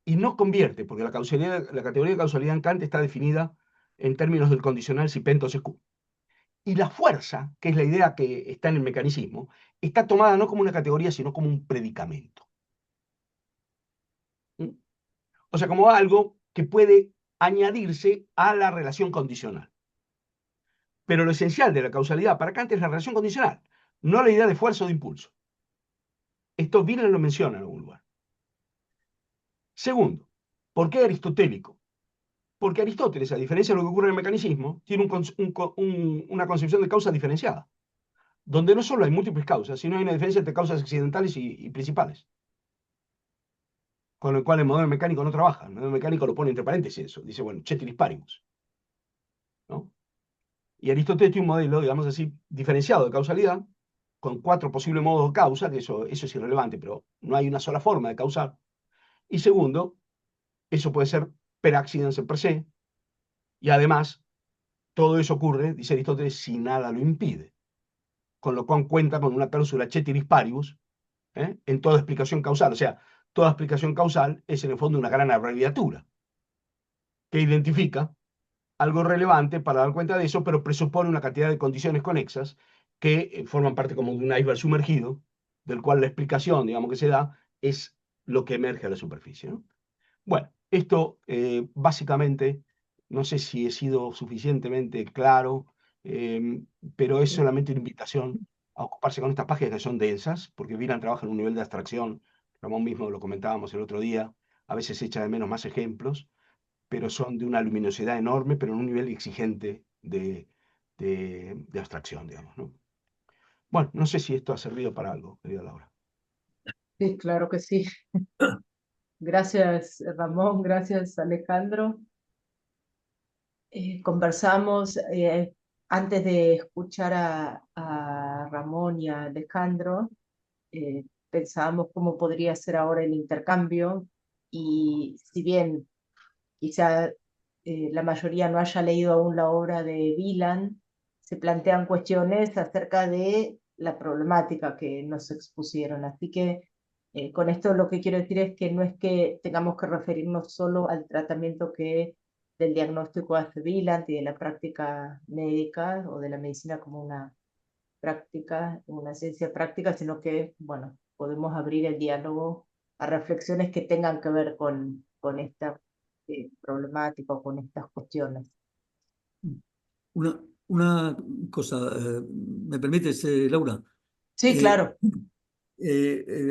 C: Y no convierte, porque la categoría de causalidad en Kant está definida en términos del condicional si P entonces Q. Y la fuerza, que es la idea que está en el mecanicismo, está tomada no como una categoría, sino como un predicamento. ¿Mm? O sea, como algo que puede añadirse a la relación condicional. Pero lo esencial de la causalidad para Kant es la relación condicional, no la idea de fuerza o de impulso. Esto Wieland lo menciona en algún lugar. Segundo, ¿por qué aristotélico? Porque Aristóteles, a diferencia de lo que ocurre en el mecanicismo, tiene una concepción de causa diferenciada, donde no solo hay múltiples causas, sino hay una diferencia entre causas accidentales y principales, con el cual el modelo mecánico no trabaja. El modelo mecánico lo pone entre paréntesis eso, dice, bueno, ceteris paribus, ¿no? Y Aristóteles tiene un modelo, digamos así, diferenciado de causalidad, con 4 posibles modos de causa, que eso es irrelevante, pero no hay una sola forma de causar. Y segundo, eso puede ser per accidens per se, y además todo eso ocurre, dice Aristóteles, si nada lo impide, con lo cual cuenta con una cláusula ceteris paribus, en toda explicación causal. O sea, toda explicación causal es en el fondo una gran abreviatura que identifica algo relevante para dar cuenta de eso, pero presupone una cantidad de condiciones conexas que forman parte como de un iceberg sumergido, del cual la explicación, digamos, que se da es lo que emerge a la superficie, ¿no? Bueno, esto básicamente, no sé si he sido suficientemente claro, eh, pero es solamente una invitación a ocuparse con estas páginas que son densas, porque Wieland trabaja en un nivel de abstracción, Ramón mismo lo comentábamos el otro día, a veces echa de menos más ejemplos, pero son de una luminosidad enorme, pero en un nivel exigente de abstracción, digamos, ¿no? Bueno, no sé si esto ha servido para algo, querida Laura.
A: Sí, claro que sí. Gracias, Ramón, gracias, Alejandro. Conversamos antes de escuchar a Ramón y a Alejandro, pensábamos cómo podría ser ahora el intercambio y si bien quizá la mayoría no haya leído aún la obra de Wieland, se plantean cuestiones acerca de la problemática que nos expusieron. Así que con esto lo que quiero decir es que no es que tengamos que referirnos solo al tratamiento que del diagnóstico hace Wieland y de la práctica médica o de la medicina como una práctica, una ciencia práctica, sino que, bueno, podemos abrir el diálogo a reflexiones que tengan que ver con esta problemática o con estas cuestiones.
B: Una cosa, ¿me permites, Laura?
A: Sí,
B: Eh,
A: claro.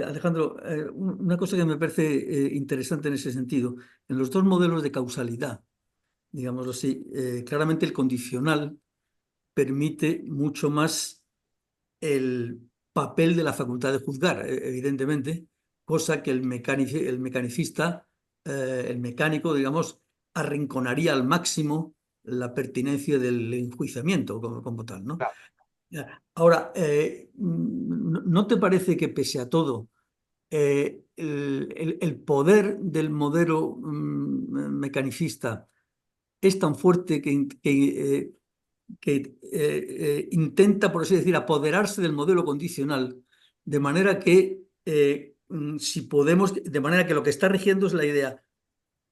B: Alejandro, una cosa que me parece interesante en ese sentido, en los dos modelos de causalidad, digámoslo así, claramente el condicional permite mucho más el papel de la facultad de juzgar, evidentemente, cosa que el mecanicista, el mecánico, digamos, arrinconaría al máximo la pertinencia del enjuiciamiento como tal, ¿no?
C: Claro.
B: Ahora, ¿no te parece que pese a todo, el poder del modelo mecanicista es tan fuerte que intenta, por así decir, apoderarse del modelo condicional, de manera que, si podemos, de manera que lo que está rigiendo es la idea,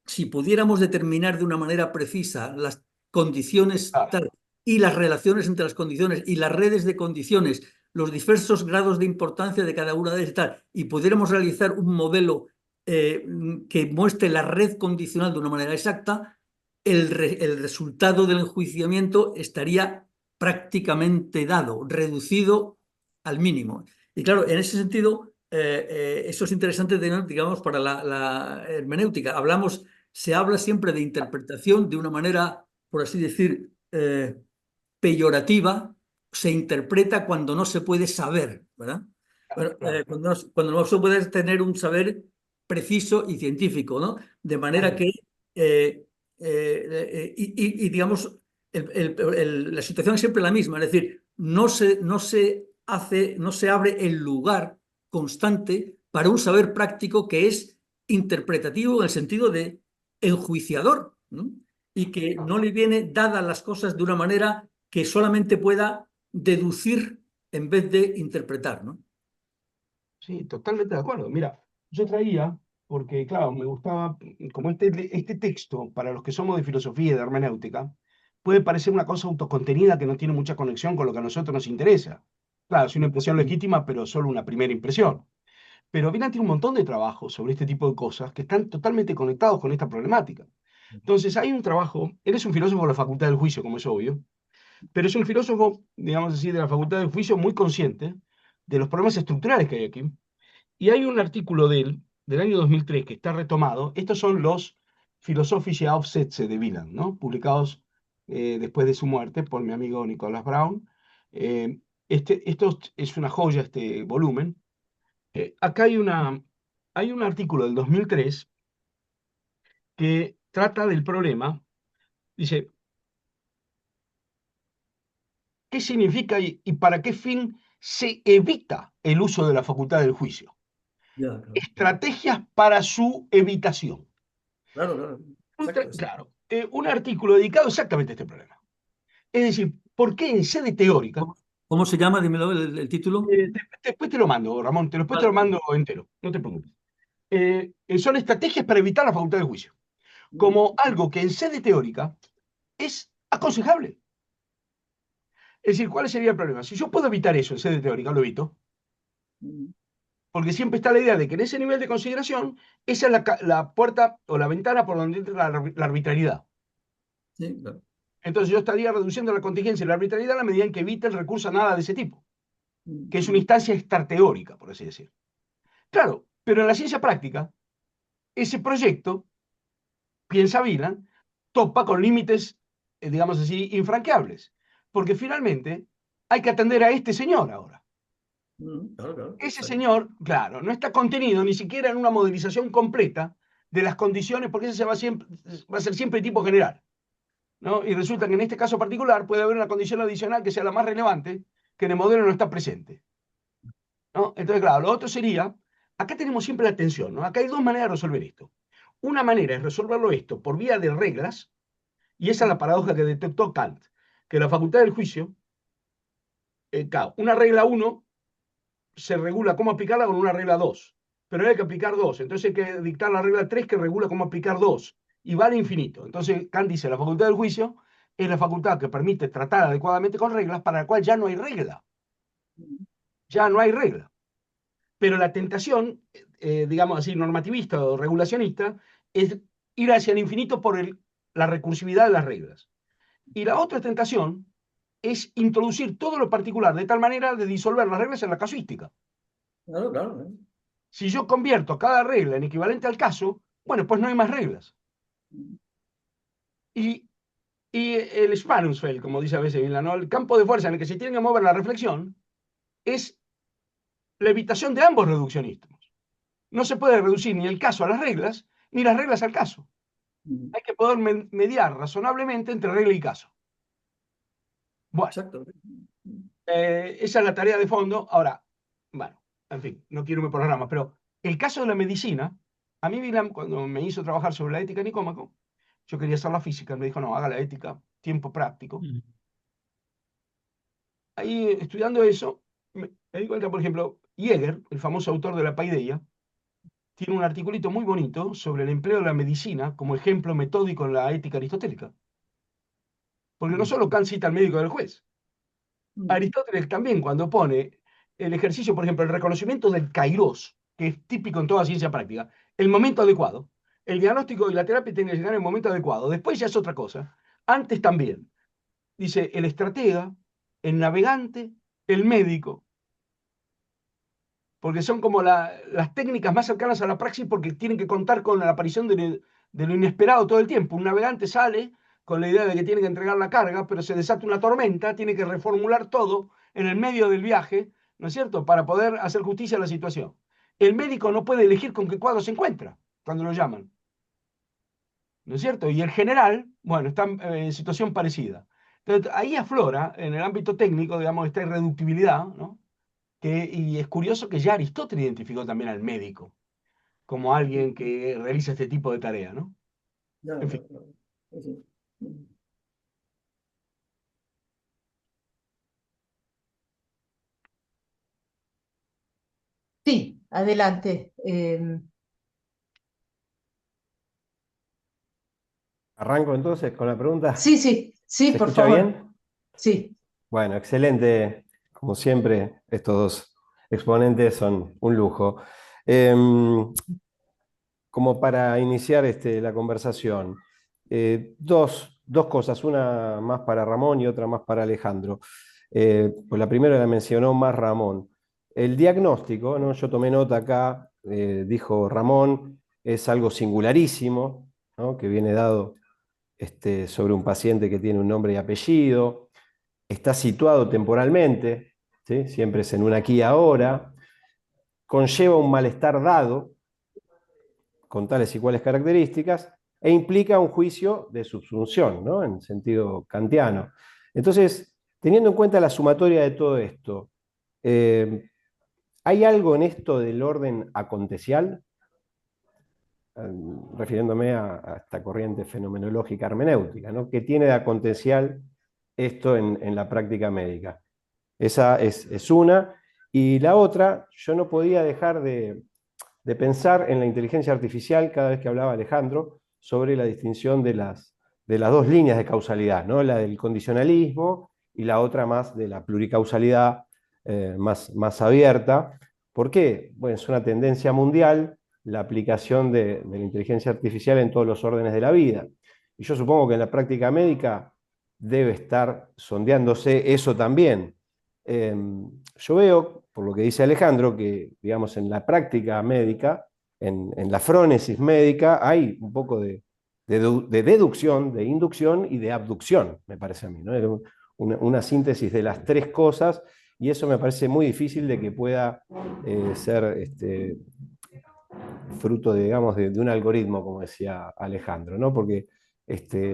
B: si pudiéramos determinar de una manera precisa las condiciones
C: Claro.
B: tal, y las relaciones entre las condiciones y las redes de condiciones, los diversos grados de importancia de cada una de ellas tal, y pudiéramos realizar un modelo que muestre la red condicional de una manera exacta, el resultado del enjuiciamiento estaría prácticamente dado, reducido al mínimo. Y claro, en ese sentido, eso es interesante, digamos, para la hermenéutica. Se habla siempre de interpretación de una manera, por así decir, peyorativa. Se interpreta cuando no se puede saber, ¿verdad? Bueno,
C: Claro.
B: cuando no se puede tener un saber preciso y científico, ¿no? De manera
C: Así.
B: que, digamos, la situación es siempre la misma, es decir, no se abre el lugar constante para un saber práctico que es interpretativo en el sentido de enjuiciador, ¿no? Y que no le viene dadas las cosas de una manera que solamente pueda deducir en vez de interpretar, ¿no?
C: Sí, totalmente de acuerdo. Mira, yo traía, porque claro, me gustaba, como este texto, para los que somos de filosofía y de hermenéutica, puede parecer una cosa autocontenida que no tiene mucha conexión con lo que a nosotros nos interesa. Claro, es una impresión legítima, pero solo una primera impresión. Pero Wieland tiene un montón de trabajos sobre este tipo de cosas que están totalmente conectados con esta problemática. Entonces, hay un trabajo, él es un filósofo de la Facultad del Juicio, como es obvio, pero es un filósofo, digamos así, de la Facultad del Juicio muy consciente de los problemas estructurales que hay aquí. Y hay un artículo de él, del año 2003, que está retomado. Estos son los Philosophische Aufsätze de Wieland, ¿no? Publicados después de su muerte por mi amigo Nicolás Braun. Eh, esto es una joya, este volumen. Acá hay un artículo del 2003 que trata del problema. Dice, ¿qué significa y para qué fin se evita el uso de la facultad del juicio?
B: Ya, claro.
C: Estrategias para su evitación.
B: Claro, claro. Exacto, sí.
C: Claro, un artículo dedicado exactamente a este problema. Es decir, ¿por qué en sede teórica?
B: ¿Cómo se llama? Dímelo el título.
C: Después te lo mando, Ramón, después te lo
B: Vale.
C: mando entero, no te preocupes. Son estrategias para evitar la facultad de juicio, como algo que en sede teórica es aconsejable. Es decir, ¿cuál sería el problema? Si yo puedo evitar eso en sede teórica, lo evito, porque siempre está la idea de que en ese nivel de consideración, esa es la puerta o la ventana por donde entra la arbitrariedad.
B: Sí, claro.
C: Entonces yo estaría reduciendo la contingencia y la arbitrariedad a la medida en que evite el recurso a nada de ese tipo, que es una instancia extrateórica, por así decir. Claro, pero en la ciencia práctica, ese proyecto, piensa Wieland, topa con límites, digamos así, infranqueables, porque finalmente hay que atender a este señor ahora.
B: Claro, claro.
C: Ese señor, claro, no está contenido ni siquiera en una modelización completa de las condiciones, porque ese va a ser siempre tipo general, ¿no? Y resulta que en este caso particular puede haber una condición adicional que sea la más relevante, que en el modelo no está presente, ¿no? Entonces, claro, lo otro sería, acá tenemos siempre la tensión, ¿no? Acá hay dos maneras de resolver esto. Una manera es resolverlo esto por vía de reglas, y esa es la paradoja que detectó Kant, que la facultad del juicio, claro, una regla 1 se regula cómo aplicarla con una regla 2, pero hay que aplicar dos, entonces hay que dictar la regla 3 que regula cómo aplicar dos, y va al infinito. Entonces Kant dice, la facultad del juicio es la facultad que permite tratar adecuadamente con reglas para la cual ya no hay regla, ya no hay regla. Pero la tentación, digamos así, normativista o regulacionista, es ir hacia el infinito por la recursividad de las reglas. Y la otra tentación es introducir todo lo particular de tal manera de disolver las reglas en la casuística.
B: Claro, claro.
C: Si yo convierto cada regla en equivalente al caso, bueno, pues no hay más reglas. Y, y el Spannungsfeld, como dice a veces Vila, ¿no? El campo de fuerza en el que se tiene que mover la reflexión es la evitación de ambos reduccionismos. No se puede reducir ni el caso a las reglas, ni las reglas al caso. Hay que poder mediar razonablemente entre regla y caso. Bueno,
B: Exacto.
C: esa es la tarea de fondo. Ahora, bueno, en fin, no quiero irme por las ramas, pero el caso de la medicina, a mí Wieland, cuando me hizo trabajar sobre la ética de Nicómaco, yo quería hacer la física, me dijo, no, haga la ética, tiempo práctico. Ahí, estudiando eso, me di cuenta, por ejemplo, Jäger, el famoso autor de la Paideia, tiene un articulito muy bonito sobre el empleo de la medicina como ejemplo metódico en la ética aristotélica. Porque no solo Kant cita al médico del juez, Aristóteles también cuando pone el ejercicio, por ejemplo, el reconocimiento del kairos, que es típico en toda ciencia práctica, el momento adecuado. El diagnóstico y la terapia tienen que llegar en el momento adecuado. Después ya es otra cosa. Antes también. Dice el estratega, el navegante, el médico. Porque son como las técnicas más cercanas a la praxis porque tienen que contar con la aparición de lo inesperado todo el tiempo. Un navegante sale con la idea de que tiene que entregar la carga, pero se desata una tormenta, tiene que reformular todo en el medio del viaje, ¿no es cierto?, para poder hacer justicia a la situación. El médico no puede elegir con qué cuadro se encuentra cuando lo llaman, ¿no es cierto? Y el general, bueno, está en situación parecida. Entonces, ahí aflora, en el ámbito técnico, digamos, esta irreductibilidad, ¿no? Y es curioso que ya Aristóteles identificó también al médico como alguien que realiza este tipo de tarea, ¿no?
B: Ya,
C: En
B: ya,
C: fin.
B: claro. Sí.
A: Sí, adelante.
D: Arranco entonces con la pregunta.
A: Sí, sí, sí,
D: ¿Se
A: por
D: escucha
A: favor.
D: bien?
A: Sí.
D: Bueno, excelente. Como siempre, estos dos exponentes son un lujo. Como para iniciar la conversación, dos cosas, una más para Ramón y otra más para Alejandro. Pues la primera la mencionó más Ramón. El diagnóstico, ¿no? Yo tomé nota acá, dijo Ramón, es algo singularísimo, ¿no? Que viene dado sobre un paciente que tiene un nombre y apellido, está situado temporalmente, ¿sí? Siempre es en un aquí y ahora, conlleva un malestar dado, con tales y cuales características, e implica un juicio de subsunción, ¿no? En sentido kantiano. Entonces, teniendo en cuenta la sumatoria de todo esto, ¿hay algo en esto del orden acontecial? Refiriéndome a esta corriente fenomenológica hermenéutica, ¿no? ¿Qué tiene de acontecial esto en la práctica médica. Esa es una. Y la otra, yo no podía dejar de pensar en la inteligencia artificial cada vez que hablaba Alejandro sobre la distinción de las dos líneas de causalidad, ¿no? La del condicionalismo y la otra más de la pluricausalidad más abierta. ¿Por qué? Bueno, es una tendencia mundial la aplicación de la inteligencia artificial en todos los órdenes de la vida. Y yo supongo que en la práctica médica debe estar sondeándose eso también. Yo veo, por lo que dice Alejandro, que digamos en la práctica médica, en la frónesis médica, hay un poco de deducción, de inducción y de abducción, me parece a mí, ¿no? Una síntesis de las tres cosas, y eso me parece muy difícil de que pueda ser fruto, digamos, de un algoritmo, como decía Alejandro, ¿no? Porque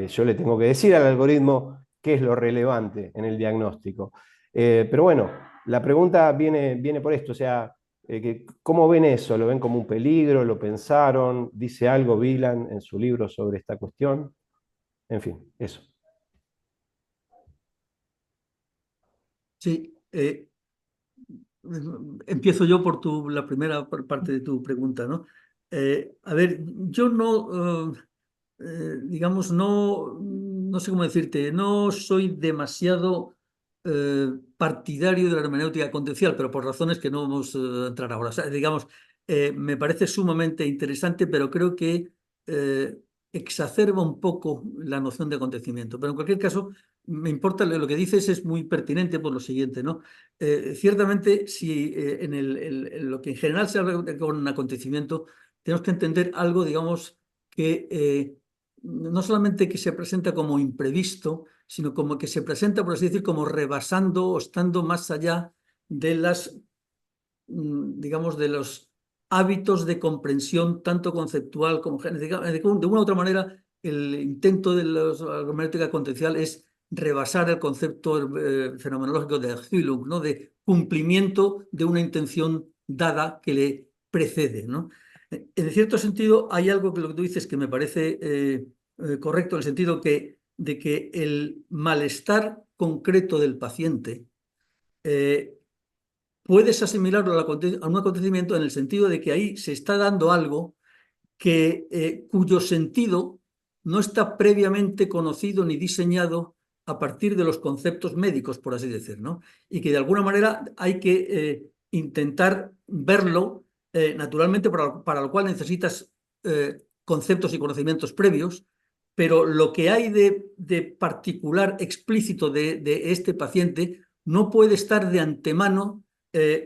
D: yo le tengo que decir al algoritmo qué es lo relevante en el diagnóstico. Pero bueno, la pregunta viene por esto, o sea, ¿cómo ven eso? ¿Lo ven como un peligro? ¿Lo pensaron? ¿Dice algo Wieland en su libro sobre esta cuestión? En fin, eso.
B: Sí, empiezo yo por la primera parte de tu pregunta, ¿no? A ver, yo no, digamos, no sé cómo decirte, no soy demasiado partidario de la hermenéutica contencial, pero por razones que no vamos a entrar ahora. O sea, digamos, me parece sumamente interesante, pero creo que exacerba un poco la noción de acontecimiento. Pero en cualquier caso, me importa lo que dices, es muy pertinente por lo siguiente, ¿no? Ciertamente, si en lo que en general se habla con un acontecimiento, tenemos que entender algo, digamos, que no solamente que se presenta como imprevisto, sino como que se presenta, por así decir, como rebasando o estando más allá de las, digamos, de los hábitos de comprensión, tanto conceptual como genérica. De una u otra manera, el intento de la hermenéutica contencial es rebasar el concepto fenomenológico de Erfüllung, ¿no? De cumplimiento de una intención dada que le precede, ¿no? En cierto sentido, hay algo que lo que tú dices que me parece correcto, en el sentido de que el malestar concreto del paciente puedes asimilarlo a un acontecimiento en el sentido de que ahí se está dando algo cuyo sentido no está previamente conocido ni diseñado a partir de los conceptos médicos, por así decir, ¿no? Y que de alguna manera hay que intentar verlo, naturalmente, para lo cual necesitas conceptos y conocimientos previos, pero lo que hay de particular explícito de este paciente no puede estar de antemano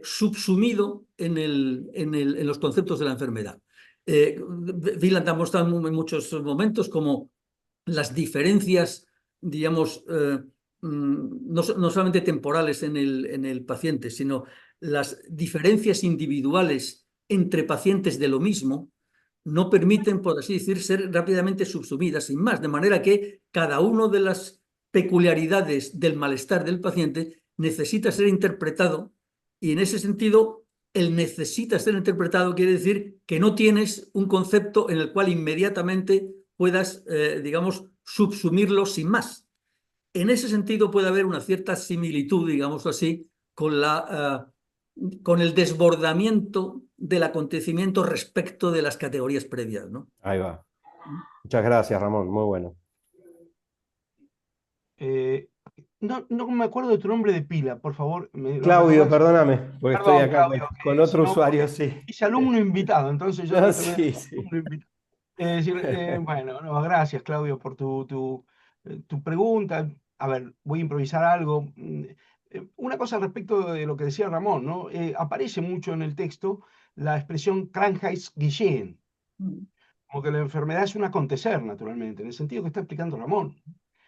B: subsumido en los conceptos de la enfermedad. Wieland ha mostrado en muchos momentos como las diferencias, digamos, no solamente temporales en el paciente, sino las diferencias individuales entre pacientes de lo mismo, no permiten, por así decir, ser rápidamente subsumidas, sin más, de manera que cada una de las peculiaridades del malestar del paciente necesita ser interpretado, y en ese sentido el necesita ser interpretado quiere decir que no tienes un concepto en el cual inmediatamente puedas, digamos, subsumirlo sin más. En ese sentido puede haber una cierta similitud, digamos así, con el desbordamiento del acontecimiento respecto de las categorías previas, ¿no?
D: Ahí va. Muchas gracias, Ramón, muy bueno.
C: No me acuerdo de tu nombre de pila, por favor. ¿Me lo
D: Claudio,
C: recordás?
D: perdóname, porque estoy
C: Perdón,
D: acá
C: Claudio,
D: con
C: que si
D: otro
C: no,
D: usuario,
C: porque
D: sí.
C: es alumno invitado, entonces yo
D: Ah,
C: tengo que tener
D: sí, sí.
C: alumno invitado. Bueno, no, gracias, Claudio, por tu pregunta. A ver, voy a improvisar algo. Una cosa al respecto de lo que decía Ramón, ¿no? Aparece mucho en el texto la expresión Krankheitsgeschehen, como que la enfermedad es un acontecer, naturalmente, en el sentido que está explicando Ramón.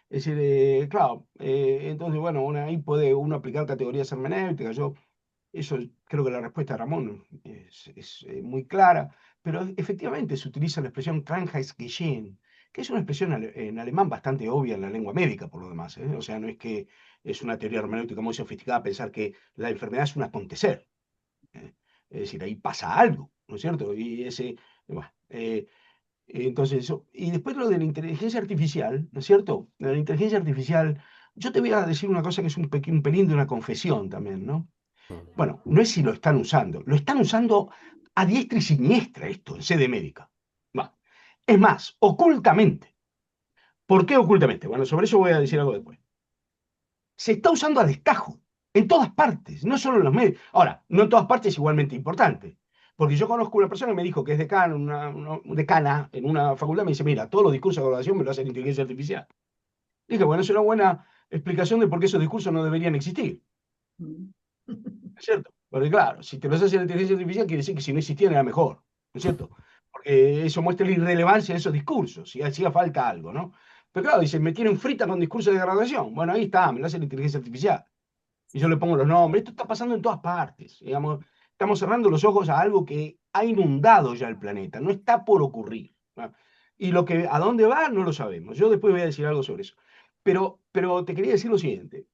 C: Es decir, claro, entonces, bueno, ahí puede uno aplicar categorías hermenéuticas. Eso creo que la respuesta de Ramón es muy clara, pero efectivamente se utiliza la expresión Krankheitsgeschehen, que es una expresión en alemán bastante obvia en la lengua médica, por lo demás, ¿eh? O sea, no es que es una teoría hermenéutica muy sofisticada pensar que la enfermedad es un acontecer, ¿eh? Es decir, ahí pasa algo, ¿no es cierto? Bueno, entonces eso. Y después lo de la inteligencia artificial, ¿no es cierto? La inteligencia artificial Yo te voy a decir una cosa que es un pelín de una confesión también, ¿no? Bueno, no es si lo están usando a diestra y siniestra esto, en sede médica. Va. Es más, ocultamente. ¿Por qué ocultamente? Bueno, sobre eso voy a decir algo después. Se está usando a destajo, en todas partes, no solo en los medios. Ahora, no en todas partes es igualmente importante, porque yo conozco una persona que me dijo que es decana, decana en una facultad, me dice, mira, todos los discursos de evaluación me lo hace la inteligencia artificial. Dije, bueno, es una buena explicación de por qué esos discursos no deberían existir, ¿es cierto? Porque claro, si te los hace la inteligencia artificial, quiere decir que si no existían era mejor, ¿no es cierto? Porque eso muestra la irrelevancia de esos discursos, si hacía falta algo, ¿no? Pero claro, dice, me tienen frita con discursos de degradación. Bueno, ahí está, me lo hace la inteligencia artificial. Y yo le pongo los nombres. Esto está pasando en todas partes. Digamos, estamos cerrando los ojos a algo que ha inundado ya el planeta, no está por ocurrir, ¿no? Y a dónde va, no lo sabemos. Yo después voy a decir algo sobre eso. Pero te quería decir lo siguiente.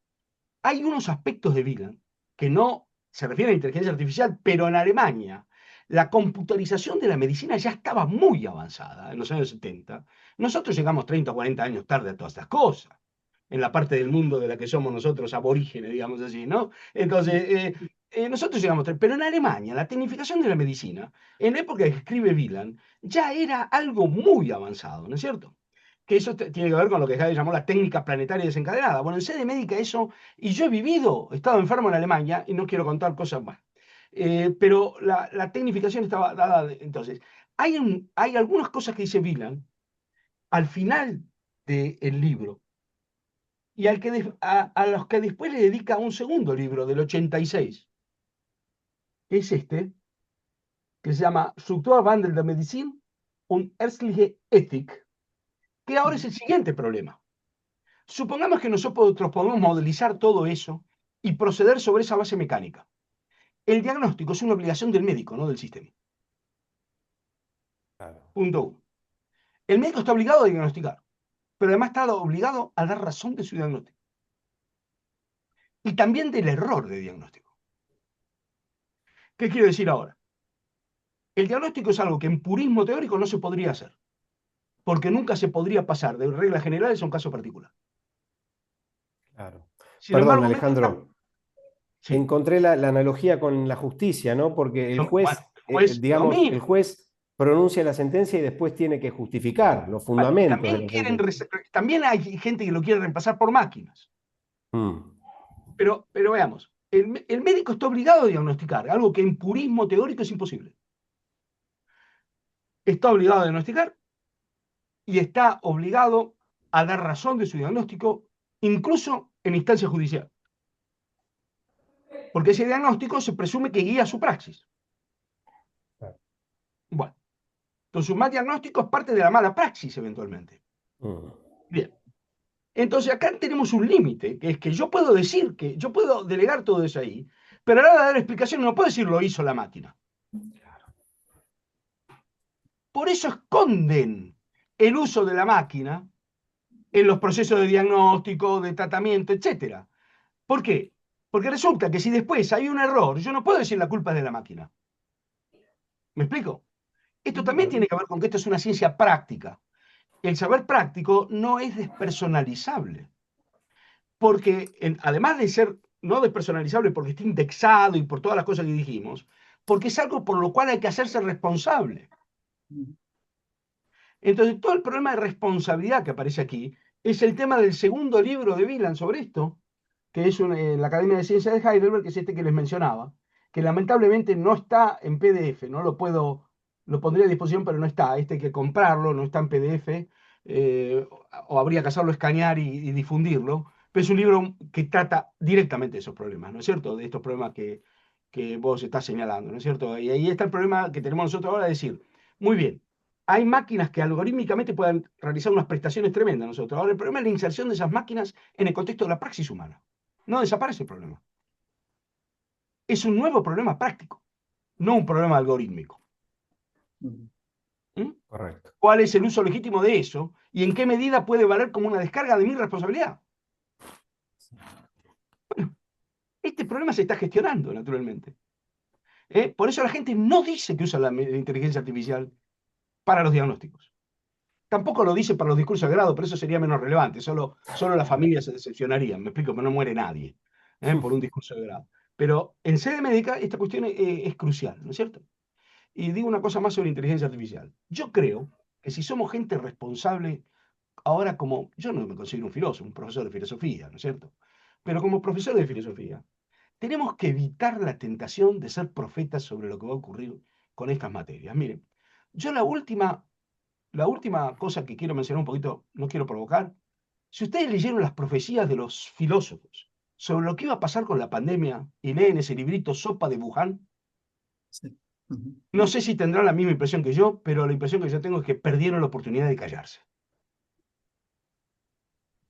C: Hay unos aspectos de Wieland que no se refieren a inteligencia artificial, pero en Alemania la computarización de la medicina ya estaba muy avanzada en los años 70. Nosotros llegamos 30 o 40 años tarde a todas estas cosas, en la parte del mundo de la que somos nosotros aborígenes, digamos así, ¿no? Entonces, nosotros llegamos tarde, pero en Alemania la tecnificación de la medicina, en la época que escribe Wieland, ya era algo muy avanzado, ¿no es cierto? Que eso tiene que ver con lo que Heidegger llamó la técnica planetaria desencadenada. Bueno, en sede médica eso, y yo he estado enfermo en Alemania, y no quiero contar cosas más, pero la tecnificación estaba dada. Entonces, hay algunas cosas que dice Wieland al final del libro, y a los que después le dedica un segundo libro del 86, es este, que se llama Strukturwandel der Medizin und ärztliche Ethik, que ahora es el siguiente problema. Supongamos que nosotros podemos modelizar todo eso y proceder sobre esa base mecánica. El diagnóstico es una obligación del médico, no del sistema.
D: Claro.
C: Punto uno. El médico está obligado a diagnosticar, pero además está obligado a dar razón de su diagnóstico. Y también del error de diagnóstico. ¿Qué quiero decir ahora? El diagnóstico es algo que en purismo teórico no se podría hacer, porque nunca se podría pasar de reglas generales a un caso particular.
D: Claro.
C: Sin
D: Perdón,
C: embargo,
D: Alejandro.
C: sí,
D: Encontré la analogía con la justicia, ¿no? Porque el juez,
C: bueno, pues lo
D: digamos, el
C: mismo.
D: juez pronuncia la sentencia y después tiene que justificar los
C: Bueno, y
D: fundamentos de la sentencia.
C: también hay gente que lo quiere reemplazar por máquinas.
D: Mm,
C: Pero veamos, el médico está obligado a diagnosticar, algo que en purismo teórico es imposible. Está obligado a diagnosticar y está obligado a dar razón de su diagnóstico, incluso en instancia judicial. Porque ese diagnóstico se presume que guía su praxis. Bueno, entonces un mal diagnóstico es parte de la mala praxis eventualmente.
D: mm.
C: Bien. Entonces acá tenemos un límite, que es que yo puedo decir que yo puedo delegar todo eso ahí, pero a la hora de dar explicación no puedo decir lo hizo la máquina. Por eso esconden el uso de la máquina en los procesos de diagnóstico, de tratamiento, etc. ¿Por qué? Porque resulta que si después hay un error, yo no puedo decir la culpa es de la máquina. ¿Me explico? Esto también tiene que ver con que esto es una ciencia práctica. El saber práctico no es despersonalizable, porque además de ser no despersonalizable porque está indexado y por todas las cosas que dijimos, porque es algo por lo cual hay que hacerse responsable. Entonces, todo el problema de responsabilidad que aparece aquí es el tema del segundo libro de Wieland sobre esto, que es la Academia de Ciencias de Heidelberg, que es este que les mencionaba, que lamentablemente no está en PDF, no lo puedo, lo pondría a disposición, pero no está. Este hay que comprarlo, no está en PDF, o habría que hacerlo escanear y difundirlo. Pero es un libro que trata directamente de esos problemas, ¿no es cierto? De estos problemas que vos estás señalando, ¿no es cierto? Y ahí está el problema que tenemos nosotros ahora de decir, muy bien, hay máquinas que algorítmicamente puedan realizar unas prestaciones tremendas nosotros. Ahora, el problema es la inserción de esas máquinas en el contexto de la praxis humana. No desaparece el problema. Es un nuevo problema práctico, no un problema algorítmico. ¿Mm?
D: Correcto.
C: ¿Cuál es el uso legítimo de eso? ¿Y en qué medida puede valer como una descarga de mi responsabilidad? Bueno, este problema se está gestionando, naturalmente. Por eso la gente no dice que usa la inteligencia artificial para los diagnósticos. Tampoco lo dice para los discursos de grado, pero eso sería menos relevante. Solo las familias se decepcionarían. Me explico, pero no muere nadie por un discurso de grado. Pero en sede médica esta cuestión es crucial, ¿no es cierto? Y digo una cosa más sobre inteligencia artificial. Yo creo que si somos gente responsable, ahora como, yo no me considero un filósofo, un profesor de filosofía, ¿no es cierto? Pero como profesor de filosofía, tenemos que evitar la tentación de ser profetas sobre lo que va a ocurrir con estas materias. Miren, yo la última cosa que quiero mencionar un poquito, no quiero provocar, si ustedes leyeron las profecías de los filósofos sobre lo que iba a pasar con la pandemia y leen ese librito Sopa de Wuhan,
B: Sí. Ujú.
C: no sé si tendrán la misma impresión que yo, pero la impresión que yo tengo es que perdieron la oportunidad de callarse.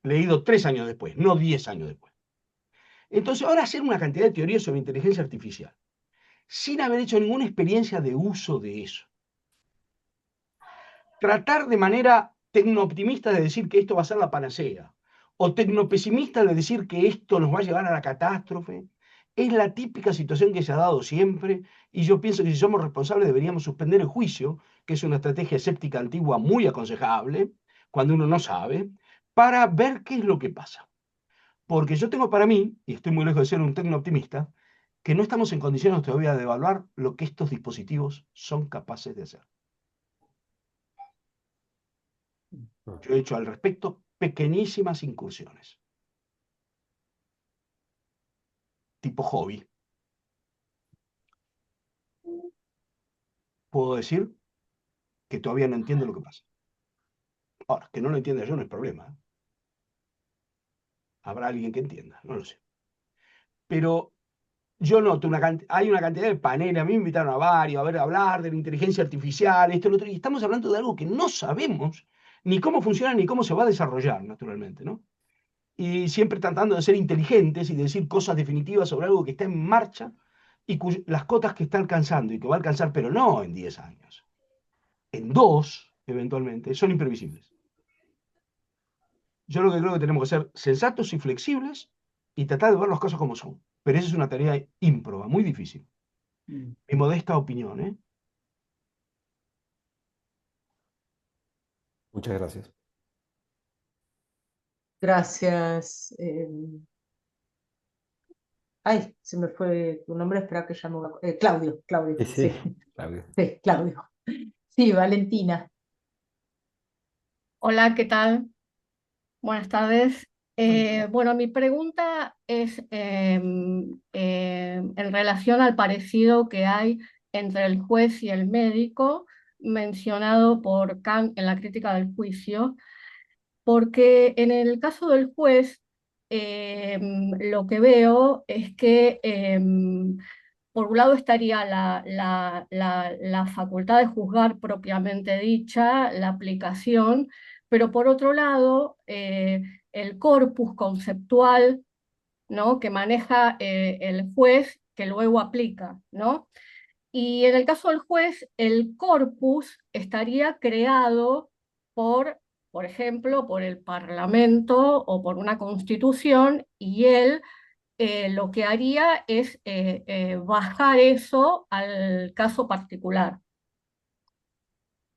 C: Leído 3 años después, no 10 años después. Entonces, ahora hacer una cantidad de teorías sobre inteligencia artificial, sin haber hecho ninguna experiencia de uso de eso. Tratar de manera tecnooptimista de decir que esto va a ser la panacea, o tecnopesimista de decir que esto nos va a llevar a la catástrofe, es la típica situación que se ha dado siempre, y yo pienso que si somos responsables deberíamos suspender el juicio, que es una estrategia escéptica antigua muy aconsejable, cuando uno no sabe, para ver qué es lo que pasa. Porque yo tengo para mí, y estoy muy lejos de ser un tecnooptimista, que no estamos en condiciones todavía de evaluar lo que estos dispositivos son capaces de hacer. Yo he hecho al respecto pequeñísimas incursiones, tipo hobby. Puedo decir que todavía no entiendo lo que pasa. Ahora, que no lo entienda yo no es problema, ¿eh? Habrá alguien que entienda, no lo sé. Pero yo noto hay una cantidad de paneles, a mí me invitaron a varios, a ver, a hablar de la inteligencia artificial, esto, lo otro, y estamos hablando de algo que no sabemos ni cómo funciona ni cómo se va a desarrollar, naturalmente, ¿no? Y siempre tratando de ser inteligentes y de decir cosas definitivas sobre algo que está en marcha y las cotas que está alcanzando y que va a alcanzar, pero no en 10 años, en 2, eventualmente, son imprevisibles. Yo lo que creo que tenemos que ser sensatos y flexibles y tratar de ver las cosas como son. Pero esa es una tarea ímproba, muy difícil.
B: Mm.
C: Mi modesta opinión, ¿eh?
D: Muchas gracias.
A: Gracias. Ay, se me fue tu nombre, espera que ya me Claudio, Claudio,
D: Sí,
A: sí,
D: Claudio.
A: sí, Claudio. Sí, Valentina.
E: Hola, ¿qué tal? Buenas tardes. Bueno, mi pregunta es en relación al parecido que hay entre el juez y el médico mencionado por Kant en la crítica del juicio, porque en el caso del juez lo que veo es que por un lado estaría la facultad de juzgar propiamente dicha, la aplicación, pero por otro lado, el corpus conceptual, ¿no?, que maneja el juez, que luego aplica, ¿no? Y en el caso del juez, el corpus estaría creado por ejemplo, por el Parlamento o por una constitución, y él lo que haría es bajar eso al caso particular.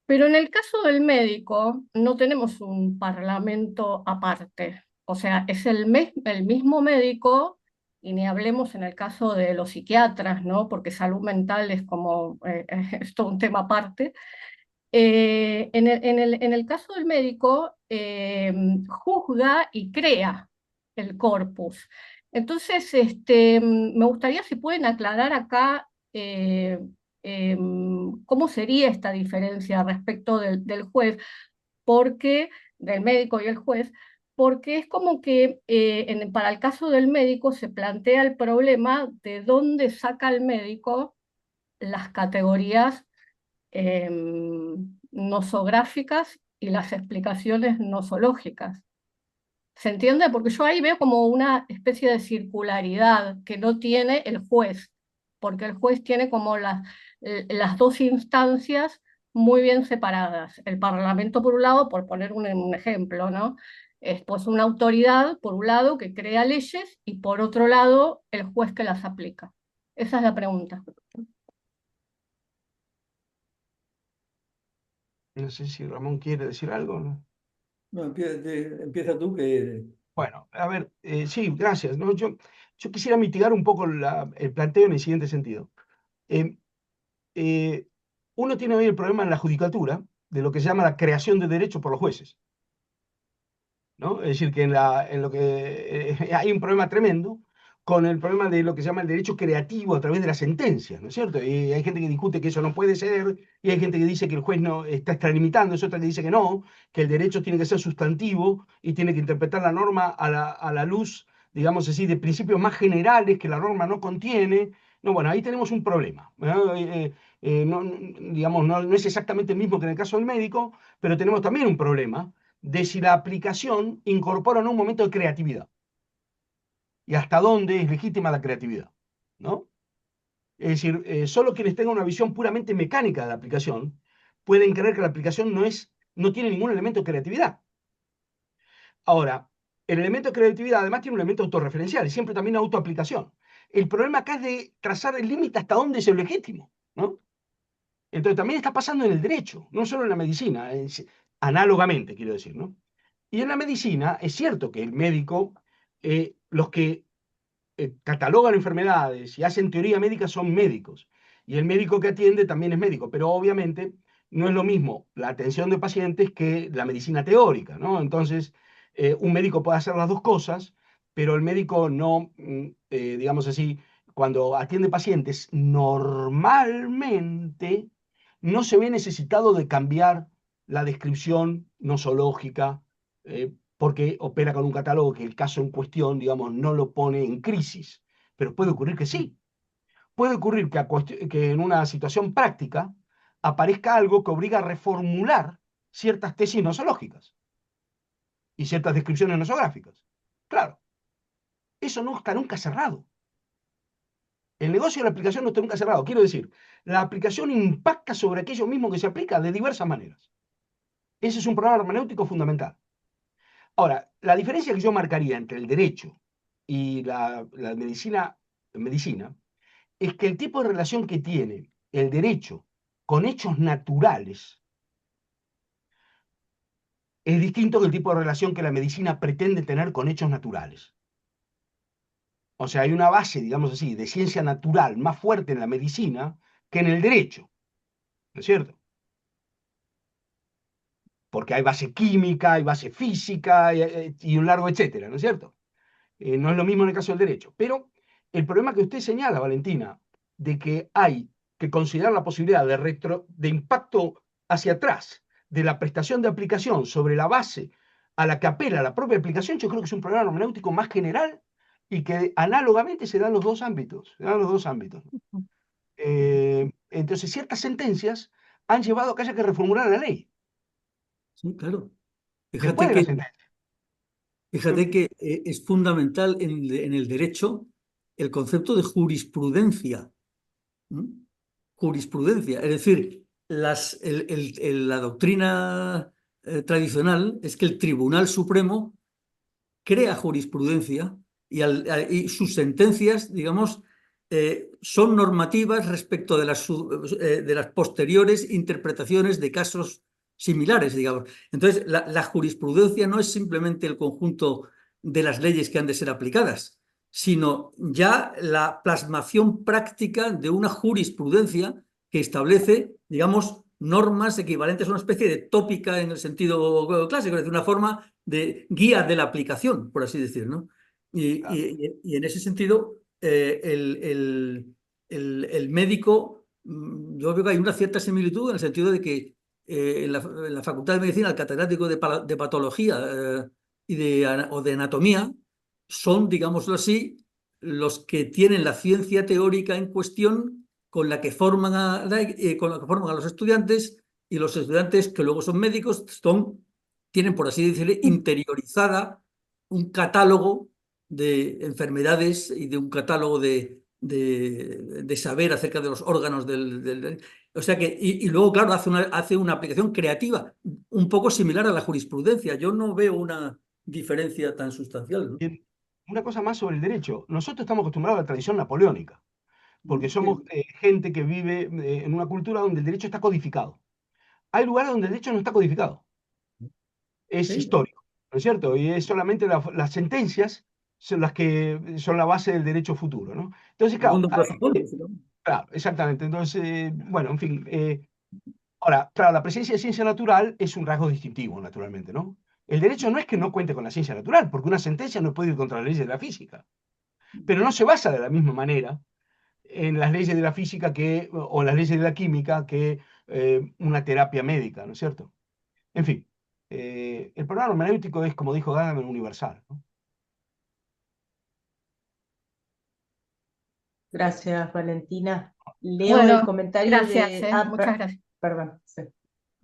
E: Pero en el caso del médico no tenemos un parlamento aparte, o sea, es el mismo médico, y ni hablemos en el caso de los psiquiatras, ¿no?, porque salud mental es como es todo un tema aparte. En el caso del médico, juzga y crea el corpus. Entonces, me gustaría si pueden aclarar acá cómo sería esta diferencia respecto del juez, porque, del médico y el juez, porque es como que para el caso del médico se plantea el problema de dónde saca el médico las categorías nosográficas y las explicaciones nosológicas. ¿Se entiende? Porque yo ahí veo como una especie de circularidad que no tiene el juez, porque el juez tiene como las dos instancias muy bien separadas. El Parlamento, por un lado, por poner un ejemplo, ¿no?, es pues una autoridad, por un lado, que crea leyes, y por otro lado, el juez que las aplica. Esa es la pregunta.
C: No sé si Ramón quiere decir algo, ¿no?
B: No, empieza tú que...
C: Bueno, a ver, sí, gracias, ¿no? Yo quisiera mitigar un poco el planteo en el siguiente sentido. Eh, Uno tiene hoy el problema en la judicatura de lo que se llama la creación de derecho por los jueces, ¿no? Es decir, que en lo que hay un problema tremendo con el problema de lo que se llama el derecho creativo a través de las sentencias, ¿no es cierto? Y hay gente que discute que eso no puede ser, y hay gente que dice que el juez no está extralimitando, es otra que dice que no, que el derecho tiene que ser sustantivo y tiene que interpretar la norma a la luz, digamos así, de principios más generales que la norma no contiene. No, bueno, ahí tenemos un problema, ¿no? Digamos, no es exactamente el mismo que en el caso del médico, pero tenemos también un problema de si la aplicación incorpora en un momento de creatividad y hasta dónde es legítima la creatividad, ¿no? Es decir, solo quienes tengan una visión puramente mecánica de la aplicación pueden creer que la aplicación no tiene ningún elemento de creatividad. Ahora, el elemento de creatividad además tiene un elemento autorreferencial y siempre también autoaplicación. El problema acá es de trazar el límite hasta dónde es el legítimo, ¿no? Entonces también está pasando en el derecho, no solo en la medicina, análogamente, quiero decir, ¿no? Y en la medicina es cierto que el médico, los que catalogan enfermedades y hacen teoría médica son médicos. Y el médico que atiende también es médico, pero obviamente no es lo mismo la atención de pacientes que la medicina teórica, ¿no? Entonces, un médico puede hacer las dos cosas, pero el médico no, digamos así, cuando atiende pacientes, normalmente no se ve necesitado de cambiar la descripción nosológica, porque opera con un catálogo que el caso en cuestión, digamos, no lo pone en crisis. Pero puede ocurrir que sí. Puede ocurrir que en una situación práctica aparezca algo que obliga a reformular ciertas tesis nosológicas y ciertas descripciones nosográficas. Claro, eso no está nunca cerrado. El negocio de la aplicación no está nunca cerrado. Quiero decir, la aplicación impacta sobre aquello mismo que se aplica de diversas maneras. Ese es un problema hermenéutico fundamental. Ahora, la diferencia que yo marcaría entre el derecho y la medicina es que el tipo de relación que tiene el derecho con hechos naturales es distinto del tipo de relación que la medicina pretende tener con hechos naturales. O sea, hay una base, digamos así, de ciencia natural más fuerte en la medicina que en el derecho, ¿no es cierto? Porque hay base química, hay base física y un largo etcétera, ¿no es cierto? No es lo mismo en el caso del derecho. Pero el problema que usted señala, Valentina, de que hay que considerar la posibilidad de impacto hacia atrás de la prestación de aplicación sobre la base a la que apela la propia aplicación, yo creo que es un problema hermenéutico más general y que análogamente se da en los dos ámbitos. Se dan en los dos ámbitos. Entonces, ciertas sentencias han llevado a que haya que reformular la ley
B: Sí, claro.
C: después
B: Fíjate
C: de la
B: que,
C: sentencia.
B: fíjate que es fundamental en el derecho el concepto de jurisprudencia. ¿Mm? Jurisprudencia, es decir, la doctrina tradicional es que el Tribunal Supremo crea jurisprudencia y sus sentencias, digamos, son normativas respecto de las posteriores interpretaciones de casos similares, digamos. Entonces, la jurisprudencia no es simplemente el conjunto de las leyes que han de ser aplicadas, sino ya la plasmación práctica de una jurisprudencia que establece, digamos, normas equivalentes a una especie de tópica en el sentido clásico, es decir, una forma de guía de la aplicación, por así decir, ¿no?
C: Claro.
B: Y en ese sentido, el médico, yo veo que hay una cierta similitud en el sentido de que en la Facultad de Medicina, el catedrático de patología o de anatomía son, digámoslo así, los que tienen la ciencia teórica en cuestión con la que forman con la que forman a los estudiantes, y los estudiantes que luego son médicos tienen, por así decirlo, interiorizada un catálogo de enfermedades y de un catálogo de saber acerca de los órganos o sea que, y luego, claro, hace una aplicación creativa un poco similar a la jurisprudencia. Yo no veo una diferencia tan sustancial, ¿no?
C: Bien, una cosa más sobre el derecho. Nosotros estamos acostumbrados a la tradición napoleónica, porque somos
B: Sí,
C: gente que vive en una cultura donde el derecho está codificado. hay lugares donde el derecho no está codificado, es
B: Sí.
C: histórico, ¿no es cierto? Y es solamente las sentencias son las que son la base del derecho futuro, ¿no? Entonces,
B: El
C: claro,
B: mundo anglosajón, básicamente.
C: claro, exactamente. Entonces, bueno, en fin. Ahora, claro, la presencia de ciencia natural es un rasgo distintivo, naturalmente, ¿no? El derecho no es que no cuente con la ciencia natural, porque una sentencia no puede ir contra las leyes de la física, pero no se basa de la misma manera en las leyes de la física o en las leyes de la química que una terapia médica, ¿no es cierto? En fin, el programa hermenéutico es, como dijo Gadamer, universal, ¿no?
A: Gracias, Valentina. Leo el
E: Bueno,
A: comentario
E: gracias,
A: de...
E: muchas gracias.
A: perdón. Sí.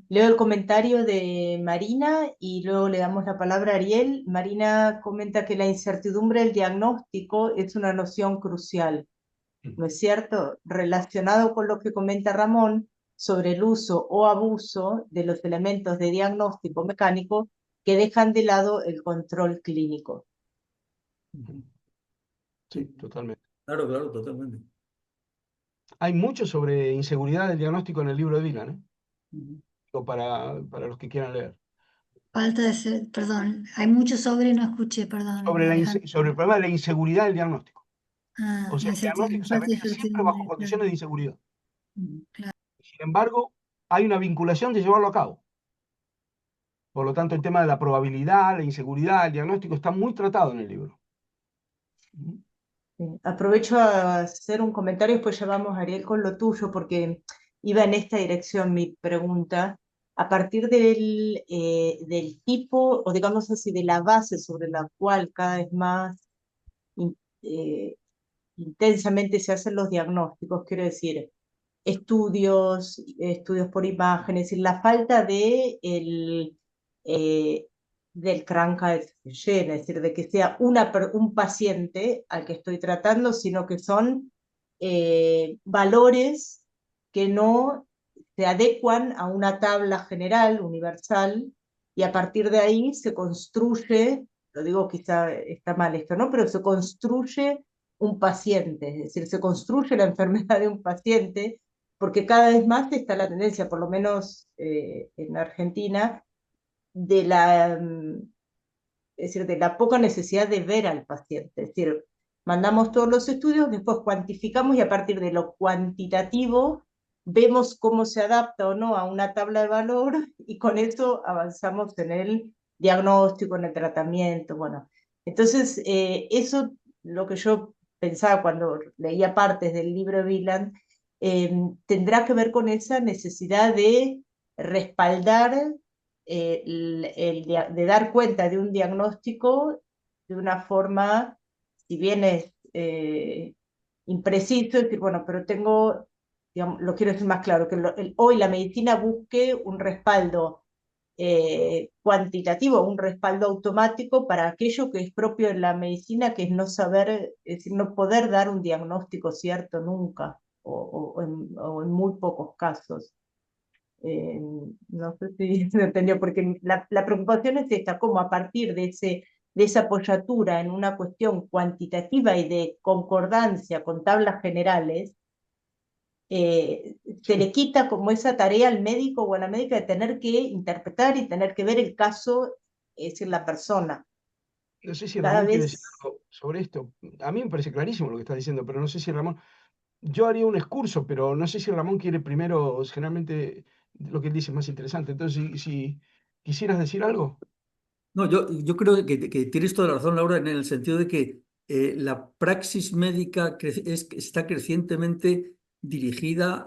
A: Leo el comentario de Marina y luego le damos la palabra a Ariel. Marina comenta que la incertidumbre del diagnóstico es una noción crucial, ¿no es cierto? Relacionado con lo que comenta Ramón sobre el uso o abuso de los elementos de diagnóstico mecánico que dejan de lado el control clínico.
C: Sí, totalmente.
B: Claro, claro, totalmente.
C: Hay mucho sobre inseguridad del diagnóstico en el libro de Dylan, ¿eh? O para los que quieran leer.
F: Falta de ser, perdón, hay mucho sobre, no escuché, perdón, Alejandro.
C: Sobre el problema de la inseguridad del diagnóstico.
F: Ah,
C: O sea, el diagnóstico se
F: falta de
C: realiza siempre bajo
F: incertidumbre,
C: condiciones de inseguridad.
F: claro.
C: Sin embargo, hay una vinculación de llevarlo a cabo. Por lo tanto, el tema de la probabilidad, la inseguridad, el diagnóstico está muy tratado en el libro.
A: Aprovecho a hacer un comentario y después ya vamos, Ariel, con lo tuyo, porque iba en esta dirección mi pregunta. A partir del tipo, o digamos así, de la base sobre la cual cada vez más eh, intensamente se hacen los diagnósticos, quiero decir, estudios por imágenes, es decir, la falta eh, del Krankheitsgeschehen, es decir, de que sea un paciente al que estoy tratando, sino que son valores que no se adecuan a una tabla general, universal, y a partir de ahí se construye, lo digo quizá está mal esto, ¿no? Pero se construye un paciente, es decir, se construye la enfermedad de un paciente, porque cada vez más está la tendencia, por lo menos en Argentina, es decir, de la poca necesidad de ver al paciente. Es decir, mandamos todos los estudios, después cuantificamos y a partir de lo cuantitativo vemos cómo se adapta o no a una tabla de valor y con eso avanzamos en el diagnóstico, en el tratamiento. Bueno, entonces eso lo que yo pensaba cuando leía partes del libro de Wieland, tendrá que ver con esa necesidad de respaldar de dar cuenta de un diagnóstico de una forma, si bien es impreciso, decir, bueno, pero tengo, digamos, lo quiero decir más claro, que hoy la medicina busque un respaldo cuantitativo, un respaldo automático para aquello que es propio de la medicina, que es no saber, es decir, no poder dar un diagnóstico cierto nunca, o en muy pocos casos. No sé si se entendió, porque la preocupación es esta, cómo a partir de esa apoyatura en una cuestión cuantitativa y de concordancia con tablas generales, se le quita como esa tarea al médico o a la médica de tener que interpretar y tener que ver el caso, es decir, la persona.
C: No sé si
A: Cada
C: Ramón quiere decir
A: vez...
C: algo sobre esto. A mí me parece clarísimo lo que está diciendo, pero no sé si Ramón... Yo haría un excurso, pero no sé si Ramón quiere primero, generalmente lo que él dice es más interesante. Entonces, si quisieras decir algo.
B: No, yo creo que tienes toda la razón, Laura, en el sentido de que la praxis médica está crecientemente dirigida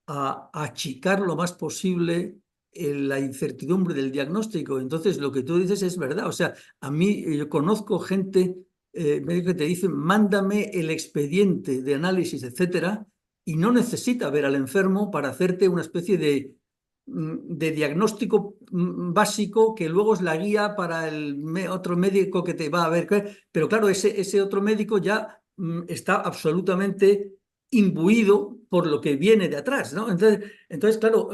B: a achicar lo más posible la incertidumbre del diagnóstico. Entonces, lo que tú dices es verdad. O sea, a mí yo conozco gente médico que te dice, mándame el expediente de análisis, etcétera, y no necesita ver al enfermo para hacerte una especie de diagnóstico básico que luego es la guía para el otro médico que te va a ver. Pero claro, ese otro médico ya está absolutamente imbuido por lo que viene de atrás, ¿no? Entonces claro,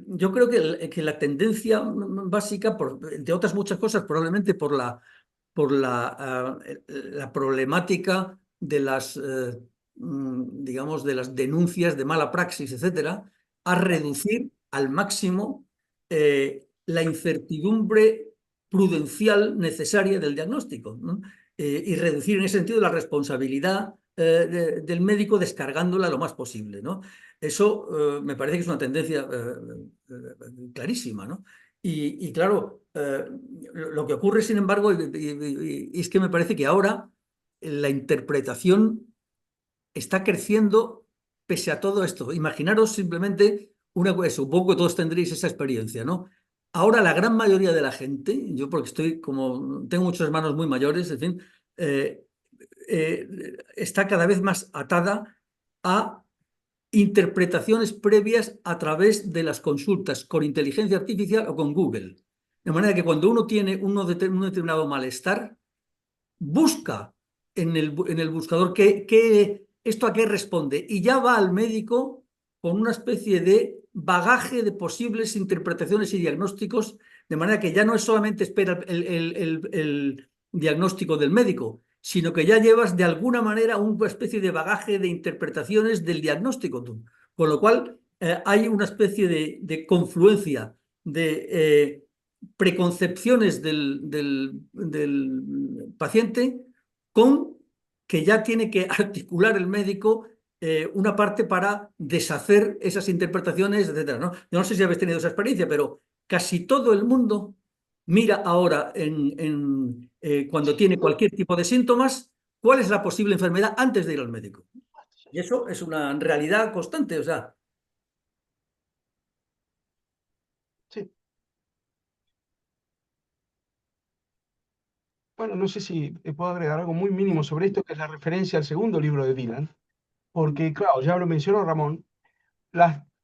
B: yo creo que la tendencia básica, entre otras muchas cosas, probablemente la problemática de digamos, de las denuncias de mala praxis, etcétera, a al máximo la incertidumbre prudencial necesaria del diagnóstico, ¿no? Y reducir en ese sentido la responsabilidad del médico, descargándola lo más posible, ¿no? Eso me parece que es una tendencia clarísima, ¿no? Y claro, lo que ocurre, sin embargo, es que me parece que ahora la interpretación está creciendo pese a todo esto. Imaginaros simplemente una cosa, supongo que todos tendréis esa experiencia, ¿no? Ahora la gran mayoría de la gente, yo porque estoy como, tengo muchos hermanos muy mayores, en fin, está cada vez más atada a interpretaciones previas a través de las consultas con inteligencia artificial o con Google. De manera que cuando uno tiene un determinado malestar, busca en el buscador esto a qué responde y ya va al médico con una especie de bagaje de posibles interpretaciones y diagnósticos, de manera que ya no es solamente espera el diagnóstico del médico, sino que ya llevas de alguna manera una especie de bagaje de interpretaciones del diagnóstico tú. Con lo cual hay una especie de confluencia de preconcepciones del paciente con que ya tiene que articular el médico una parte para deshacer esas interpretaciones, etc., ¿no? Yo no sé si habéis tenido esa experiencia, pero casi todo el mundo mira ahora cuando tiene cualquier tipo de síntomas cuál es la posible enfermedad antes de ir al médico. Y eso es una realidad constante, o sea.
C: Sí. Bueno, no sé si puedo agregar algo muy mínimo sobre esto, que es la referencia al segundo libro de Dylan, porque, claro, ya lo mencionó Ramón,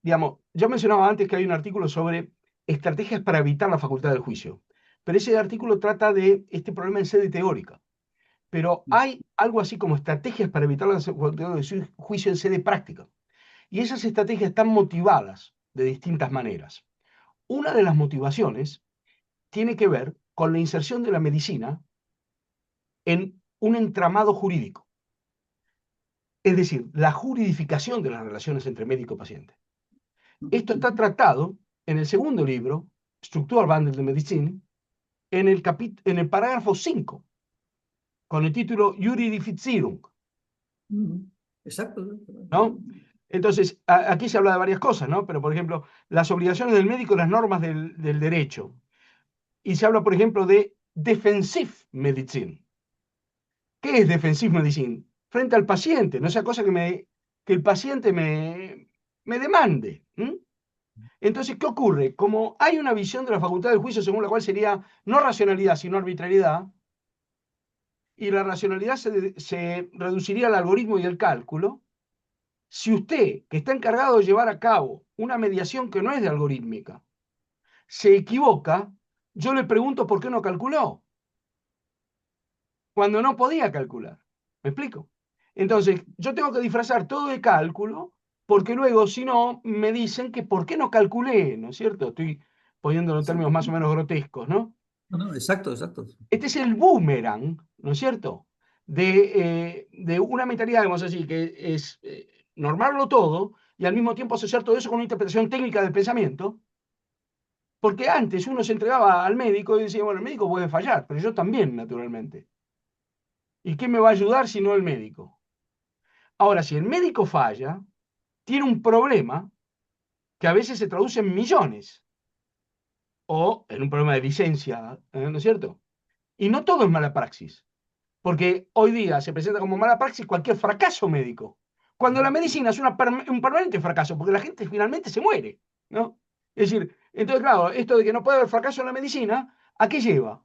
C: digamos, yo mencionaba antes que hay un artículo sobre estrategias para evitar la facultad del juicio, pero ese artículo trata de este problema en sede teórica, pero hay algo así como estrategias para evitar la facultad del juicio en sede práctica, y esas estrategias están motivadas de distintas maneras. Una de las motivaciones tiene que ver con la inserción de la medicina en un entramado jurídico, es decir, la juridificación de las relaciones entre médico y paciente. Esto está tratado en el segundo libro, Strukturwandel der Medizin, en el parágrafo 5, con el título Juridifizierung.
B: Exacto.
C: ¿No? Entonces, aquí se habla de varias cosas, ¿no? Pero, por ejemplo, las obligaciones del médico y las normas del derecho. Y se habla, por ejemplo, de Defensive Medicine. ¿Qué es Defensive Medicine? Frente al paciente, no sea cosa que el paciente me demande. Entonces, ¿qué ocurre? Como hay una visión de la facultad del juicio según la cual sería no racionalidad, sino arbitrariedad, y la racionalidad se reduciría al algoritmo y al cálculo, si usted, que está encargado de llevar a cabo una mediación que no es de algorítmica, se equivoca, yo le pregunto por qué no calculó, cuando no podía calcular. ¿Me explico? Entonces, yo tengo que disfrazar todo de cálculo, porque luego, si no, me dicen que por qué no calculé, ¿no es cierto? Estoy poniéndolo en términos más o menos grotescos, ¿no?
B: No, exacto, exacto.
C: Este es el boomerang, ¿no es cierto? De una mentalidad, digamos así, que es normarlo todo y al mismo tiempo asociar todo eso con una interpretación técnica del pensamiento. Porque antes uno se entregaba al médico y decía, bueno, el médico puede fallar, pero yo también, naturalmente. ¿Y qué me va a ayudar si no el médico? Ahora, si el médico falla, tiene un problema que a veces se traduce en millones o en un problema de licencia, ¿no es cierto? Y no todo es mala praxis. Porque hoy día se presenta como mala praxis cualquier fracaso médico. Cuando la medicina es un permanente fracaso, porque la gente finalmente se muere, ¿no? Es decir, entonces, claro, esto de que no puede haber fracaso en la medicina, ¿a qué lleva?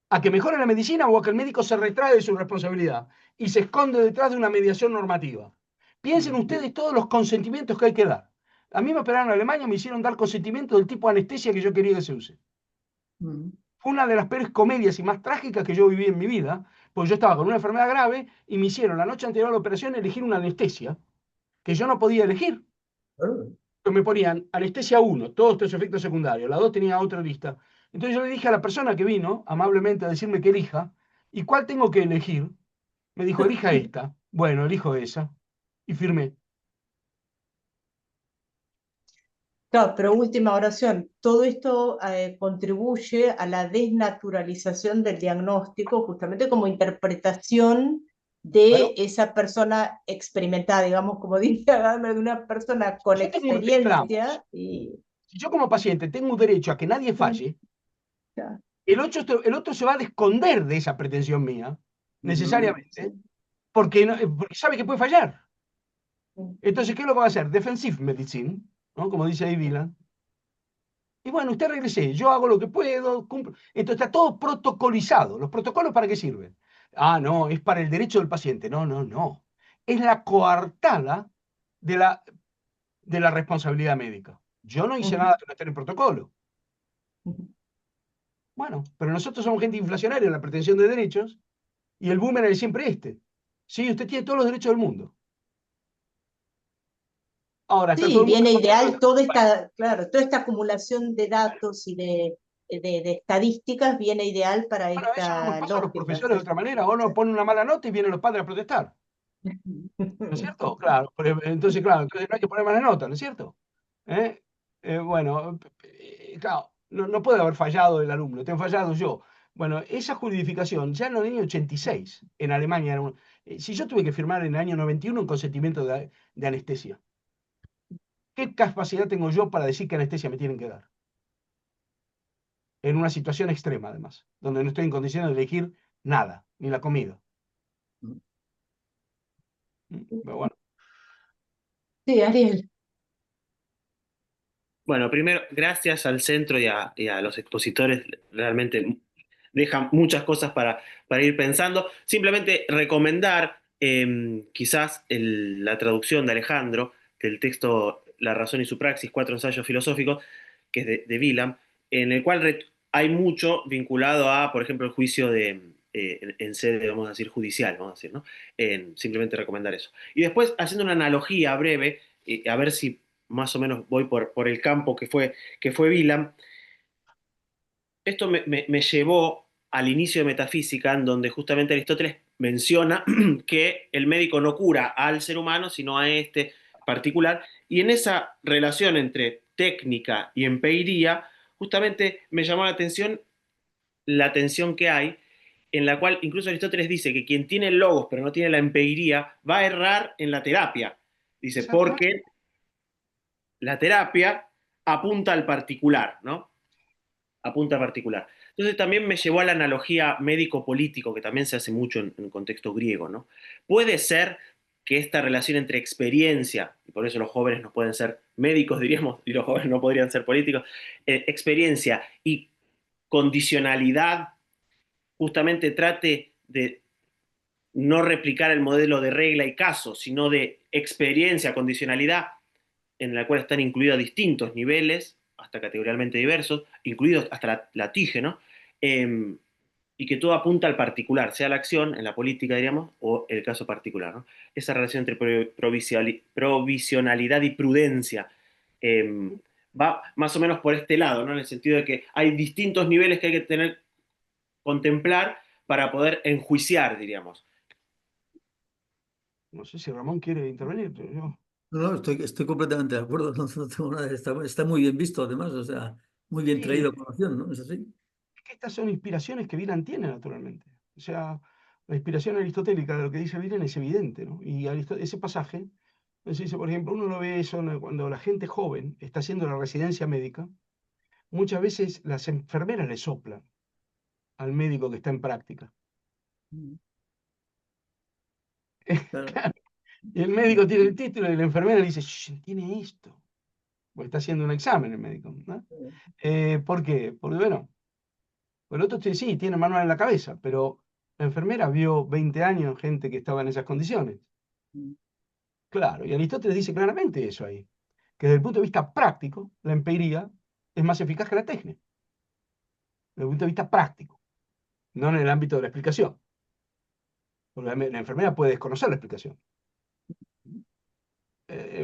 C: ¿A que mejore la medicina o a que el médico se retrae de su responsabilidad y se esconde detrás de una mediación normativa? Piensen ustedes todos los consentimientos que hay que dar. A mí me operaron en Alemania, me hicieron dar consentimiento del tipo de anestesia que yo quería que se use. Fue una de las peores comedias y más trágicas que yo viví en mi vida, porque yo estaba con una enfermedad grave y me hicieron la noche anterior a la operación elegir una anestesia que yo no podía elegir. Me ponían anestesia 1, todos estos efectos secundarios, la 2 tenía otra lista. Entonces yo le dije a la persona que vino amablemente a decirme que elija, ¿y cuál tengo que elegir? Me dijo, elija esta. Bueno, elijo esa. Y firmé.
A: Claro, pero última oración. Todo esto contribuye a la desnaturalización del diagnóstico, justamente como interpretación
C: Bueno,
A: de esa persona experimentada, digamos, como dice Gadamer, de una persona con
C: si yo tengo un reclamo,
A: experiencia y...
C: si yo como paciente tengo derecho a que nadie falle,
A: Ya.
C: el otro se va a esconder de esa pretensión mía, necesariamente,
A: Sí.
C: porque, porque sabe que puede fallar.
A: Sí.
C: Entonces, ¿qué es lo que va a hacer? Defensive medicine, ¿no? Como dice ahí Wieland. Y bueno, usted regrese, yo hago lo que puedo, cumplo. Entonces está todo protocolizado. ¿Los protocolos para qué sirven? Ah, no, es para el derecho del paciente. No, no, no. Es la coartada de la responsabilidad médica. Yo no hice
A: Ujú.
C: nada que no esté en el protocolo.
A: Ujú.
C: Bueno, pero nosotros somos gente inflacionaria en la pretensión de derechos y el boomerang es siempre este. Sí, usted tiene todos los derechos del mundo. Ahora está todo
A: Sí,
C: el mundo
A: viene
C: de acuerdo.
A: ideal toda esta, claro, toda esta acumulación de datos y de estadísticas viene ideal para
C: Bueno, eso no nos
A: esta
C: pasa a los
A: lógica.
C: profesores de otra manera. O nos ponen una mala nota y vienen los padres a protestar. ¿No es cierto? Claro. Entonces, claro, entonces no hay que poner mala nota, ¿no es cierto? ¿Eh? Bueno, claro, no puede haber fallado el alumno, te han fallado yo. Bueno, esa justificación ya en el año 86 en Alemania si yo tuve que firmar en el año 91 un consentimiento de anestesia, ¿qué capacidad tengo yo para decir qué anestesia me tienen que dar? En una situación extrema, además, donde no estoy en condiciones de elegir nada, ni la comida. Pero bueno.
A: Sí, Ariel.
G: Bueno, primero, gracias al centro y a los expositores, realmente dejan muchas cosas para ir pensando. Simplemente recomendar quizás la traducción de Alejandro del texto La razón y su praxis, 4 ensayos filosóficos, que es de Wieland, en el cual hay mucho vinculado a, por ejemplo, el juicio en sede, vamos a decir, judicial, vamos a decir, ¿no? Simplemente recomendar eso. Y después, haciendo una analogía breve, a ver si más o menos voy por el campo que fue Wieland. Esto me llevó al inicio de Metafísica, en donde justamente Aristóteles menciona que el médico no cura al ser humano, sino a este particular, y en esa relación entre técnica y empiría, justamente me llamó la tensión que hay, en la cual incluso Aristóteles dice que quien tiene el logos pero no tiene la empiría va a errar en la terapia. Dice,
C: Exactamente.
G: porque la terapia apunta al particular, ¿no? Apunta al particular. Entonces también me llevó a la analogía médico-político, que también se hace mucho en contexto griego, ¿no? Puede ser que esta relación entre experiencia, y por eso los jóvenes no pueden ser médicos, diríamos, y los jóvenes no podrían ser políticos, experiencia y condicionalidad justamente trate de no replicar el modelo de regla y caso, sino de experiencia, condicionalidad, en la cual están incluidos distintos niveles, hasta categorialmente diversos, incluidos hasta la TIGE, ¿no? Y que todo apunta al particular, sea la acción, en la política, diríamos, o el caso particular, ¿no? Esa relación entre provisionalidad y prudencia va más o menos por este lado, ¿no? En el sentido de que hay distintos niveles que hay que contemplar para poder enjuiciar, diríamos.
C: No sé si Ramón quiere intervenir.
B: No, estoy completamente de acuerdo. No tengo nada, está muy bien visto, además, o sea, muy bien
C: Sí,
B: traído a colación, ¿no? ¿Es así?
C: es que estas son inspiraciones que Wieland tiene, naturalmente. O sea, la inspiración aristotélica de lo que dice Wieland es evidente, ¿no? Y ese pasaje, nos dice, por ejemplo, uno lo ve eso cuando la gente joven está haciendo la residencia médica, muchas veces las enfermeras le soplan al médico que está en práctica.
B: Claro.
C: Y el médico tiene el título y la enfermera le dice, "Shh, tiene esto", porque está haciendo un examen el médico, ¿no? ¿Por qué? Porque, bueno, el otro sí, tiene manual en la cabeza, pero la enfermera vio 20 años gente que estaba en esas condiciones. Claro, y Aristóteles dice claramente eso ahí, que desde el punto de vista práctico, la empiría es más eficaz que la técnica, desde el punto de vista práctico, no en el ámbito de la explicación, porque la enfermera puede desconocer la explicación.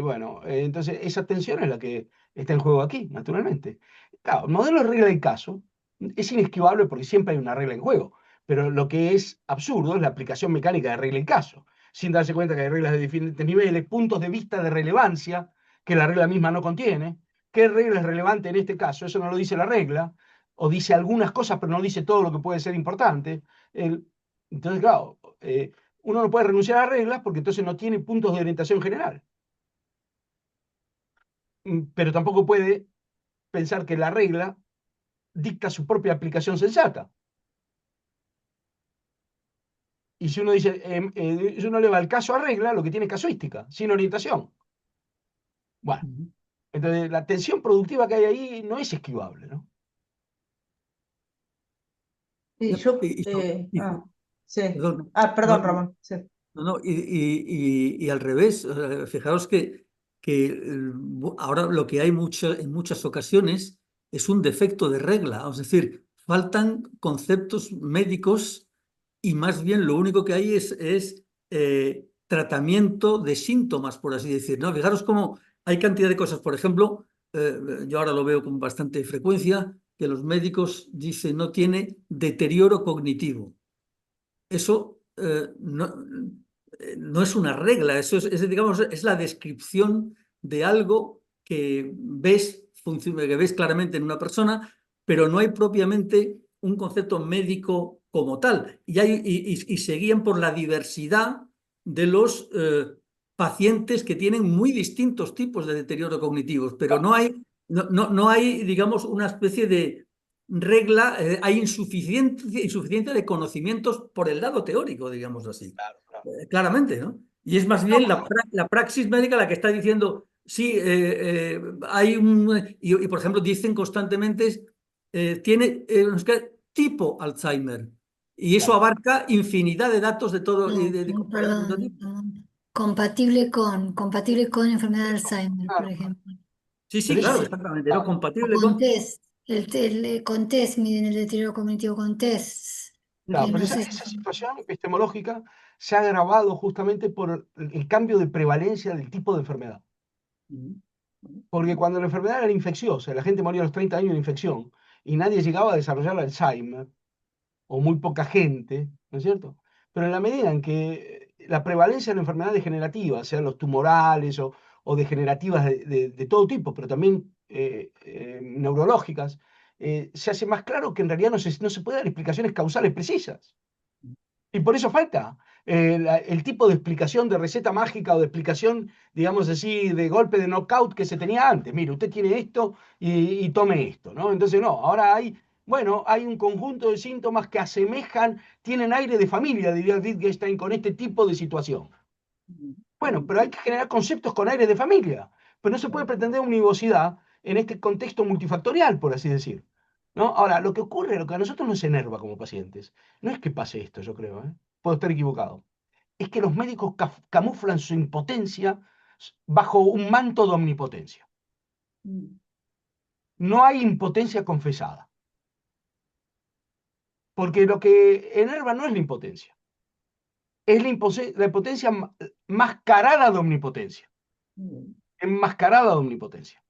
C: Bueno, entonces esa tensión es la que está en juego aquí, naturalmente. Claro, el modelo de regla y caso es inesquivable porque siempre hay una regla en juego, pero lo que es absurdo es la aplicación mecánica de regla y caso, sin darse cuenta que hay reglas de diferentes niveles, puntos de vista de relevancia que la regla misma no contiene, ¿qué regla es relevante en este caso? Eso no lo dice la regla, o dice algunas cosas, pero no dice todo lo que puede ser importante. Entonces, claro, uno no puede renunciar a reglas porque entonces no tiene puntos de orientación general. Pero tampoco puede pensar que la regla dicta su propia aplicación sensata. Y si uno dice, si uno eleva el caso a regla, lo que tiene es casuística, sin orientación. Bueno, entonces la tensión productiva que hay ahí no es esquivable, ¿no?
A: Sí, sí.
B: Perdón,
A: Perdón, Ramón. Sí.
B: no, y al revés, fijaros que ahora lo que hay en muchas ocasiones es un defecto de regla, es decir, faltan conceptos médicos y más bien lo único que hay es tratamiento de síntomas, por así decir, ¿no? Fijaros cómo hay cantidad de cosas, por ejemplo, yo ahora lo veo con bastante frecuencia, que los médicos dicen no tiene deterioro cognitivo. Eso no es una regla, eso digamos, es la descripción de algo que ves claramente en una persona, pero no hay propiamente un concepto médico como tal. Y se guían por la diversidad de los pacientes que tienen muy distintos tipos de deterioro cognitivos, pero no hay, digamos, una especie de regla, hay insuficiencia de conocimientos por el lado teórico, digamos así.
C: Claro, claro.
B: Claramente, ¿no? Y es más bien la praxis médica la que está diciendo, sí, hay un... Y, por ejemplo, dicen constantemente, tiene tipo Alzheimer. Y eso
C: Claro.
B: abarca infinidad de datos de todo.
F: Perdón. Compatible con enfermedad de Alzheimer, por
C: Claro,
F: ejemplo.
B: Sí, sí,
C: pero eso
B: claro,
C: sí,
B: exactamente. ¿No?
F: O
B: Compatible
F: con
B: con...
F: test. Con test miden el deterioro cognitivo con test.
C: claro,
F: Que
C: pero
F: no
C: esa
F: sé si
C: situación epistemológica se ha agravado justamente por el cambio de prevalencia del tipo de enfermedad. Porque cuando la enfermedad era infecciosa, la gente moría a los 30 años de infección y nadie llegaba a desarrollar Alzheimer, o muy poca gente, ¿no es cierto? Pero en la medida en que la prevalencia de la enfermedad degenerativa, sean los tumorales o degenerativas de todo tipo, pero también neurológicas, se hace más claro que en realidad no se puede dar explicaciones causales precisas. Y por eso falta el tipo de explicación de receta mágica o de explicación, digamos así, de golpe de knockout que se tenía antes. Mire, usted tiene esto y tome esto, ¿no? Entonces, no, ahora hay un conjunto de síntomas que asemejan, tienen aire de familia, diría Wittgenstein, con este tipo de situación. Bueno, pero hay que generar conceptos con aire de familia. Pero no se puede pretender univocidad en este contexto multifactorial, por así decir. ¿No? Ahora, lo que a nosotros nos enerva como pacientes, no es que pase esto, yo creo, ¿eh? Puedo estar equivocado. Es que los médicos camuflan su impotencia bajo un manto de omnipotencia. No hay impotencia confesada. Porque lo que enerva no es la impotencia. Es la impotencia mascarada de omnipotencia. Enmascarada de omnipotencia.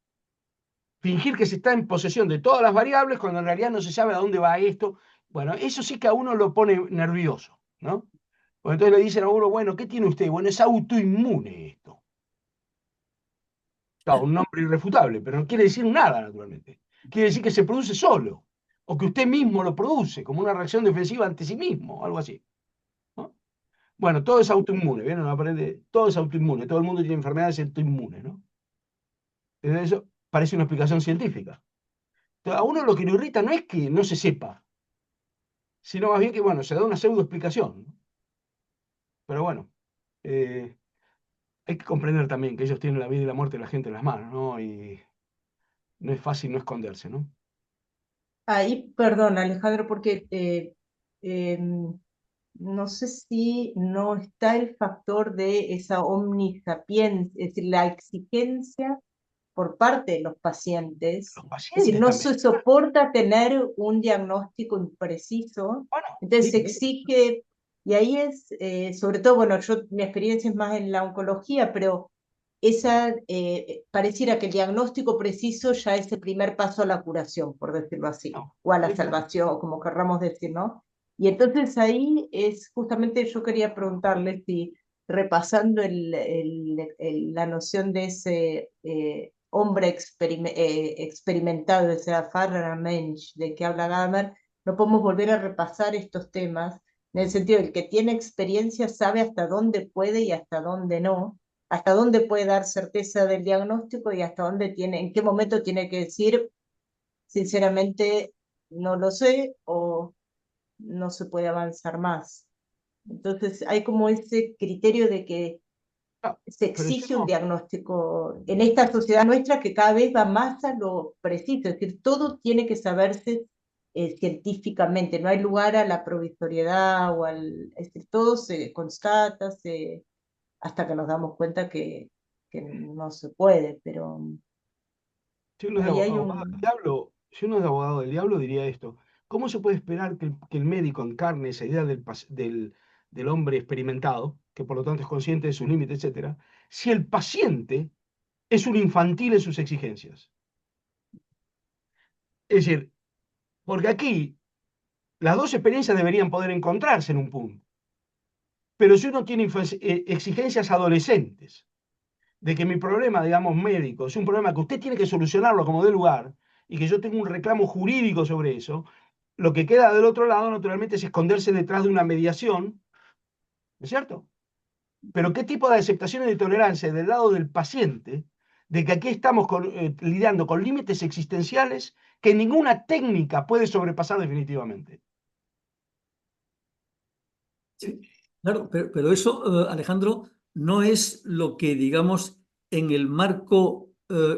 C: Fingir que se está en posesión de todas las variables cuando en realidad no se sabe a dónde va esto. Bueno, eso sí que a uno lo pone nervioso, ¿no? Pues entonces le dicen a uno, bueno, ¿qué tiene usted? Bueno, es autoinmune esto. Claro, un nombre irrefutable, pero no quiere decir nada, naturalmente. Quiere decir que se produce solo, o que usted mismo lo produce, como una reacción defensiva ante sí mismo, algo así, ¿no? Bueno, todo es autoinmune, ¿vieron? Todo es autoinmune, todo el mundo tiene enfermedades autoinmunes, ¿no? Entonces eso parece una explicación científica. Entonces, a uno lo que le irrita no es que no se sepa, sino más bien que, bueno, se da una pseudo explicación, ¿no? Pero bueno, hay que comprender también que ellos tienen la vida y la muerte de la gente en las manos, ¿no? Y no es fácil no esconderse, ¿no?
A: Ahí, perdón, Alejandro, porque no sé si no está el factor de esa omnisapiencia, es decir, la exigencia por parte de los pacientes.
C: Los
A: Es
C: pacientes
A: decir, no
C: también.
A: se soporta tener un diagnóstico impreciso,
C: Bueno,
A: entonces se
C: sí,
A: exige, y ahí es, sobre todo, bueno, mi experiencia es más en la oncología, pero pareciera que el diagnóstico preciso ya es el primer paso a la curación, por decirlo así,
C: no,
A: o a la
C: sí, claro.
A: salvación, o como querramos decir, ¿no? Y entonces ahí es justamente, yo quería preguntarle si repasando la noción de ese hombre experimentado, ese Erfahrungsmensch de que habla Gadamer, no podemos volver a repasar estos temas, en el sentido del que tiene experiencia sabe hasta dónde puede y hasta dónde no, hasta dónde puede dar certeza del diagnóstico y hasta dónde tiene, en qué momento tiene que decir, sinceramente, no lo sé o no se puede avanzar más. Entonces hay como ese criterio de que
C: Ah,
A: se
C: pero yo
A: exige un
C: no,
A: diagnóstico en esta sociedad nuestra que cada vez va más a lo preciso, es decir, todo tiene que saberse científicamente, no hay lugar a la provisoriedad o es decir, todo se constata hasta que nos damos cuenta que no se puede, pero
C: si uno es de
A: ahí hay
C: abogado del diablo, si uno es de abogado del diablo, diría esto. ¿Cómo se puede esperar que el médico encarne esa idea del hombre experimentado, que por lo tanto es consciente de sus límites, etcétera, si el paciente es un infantil en sus exigencias? Es decir, porque aquí las dos experiencias deberían poder encontrarse en un punto. Pero si uno tiene exigencias adolescentes, de que mi problema, digamos, médico, es un problema que usted tiene que solucionarlo como de lugar, y que yo tengo un reclamo jurídico sobre eso, lo que queda del otro lado, naturalmente, es esconderse detrás de una mediación, ¿no es cierto? Pero ¿qué tipo de aceptación y de tolerancia del lado del paciente, de que aquí estamos lidiando con límites existenciales que ninguna técnica puede sobrepasar definitivamente?
B: Sí, claro, pero eso, Alejandro, no es lo que, digamos, en el marco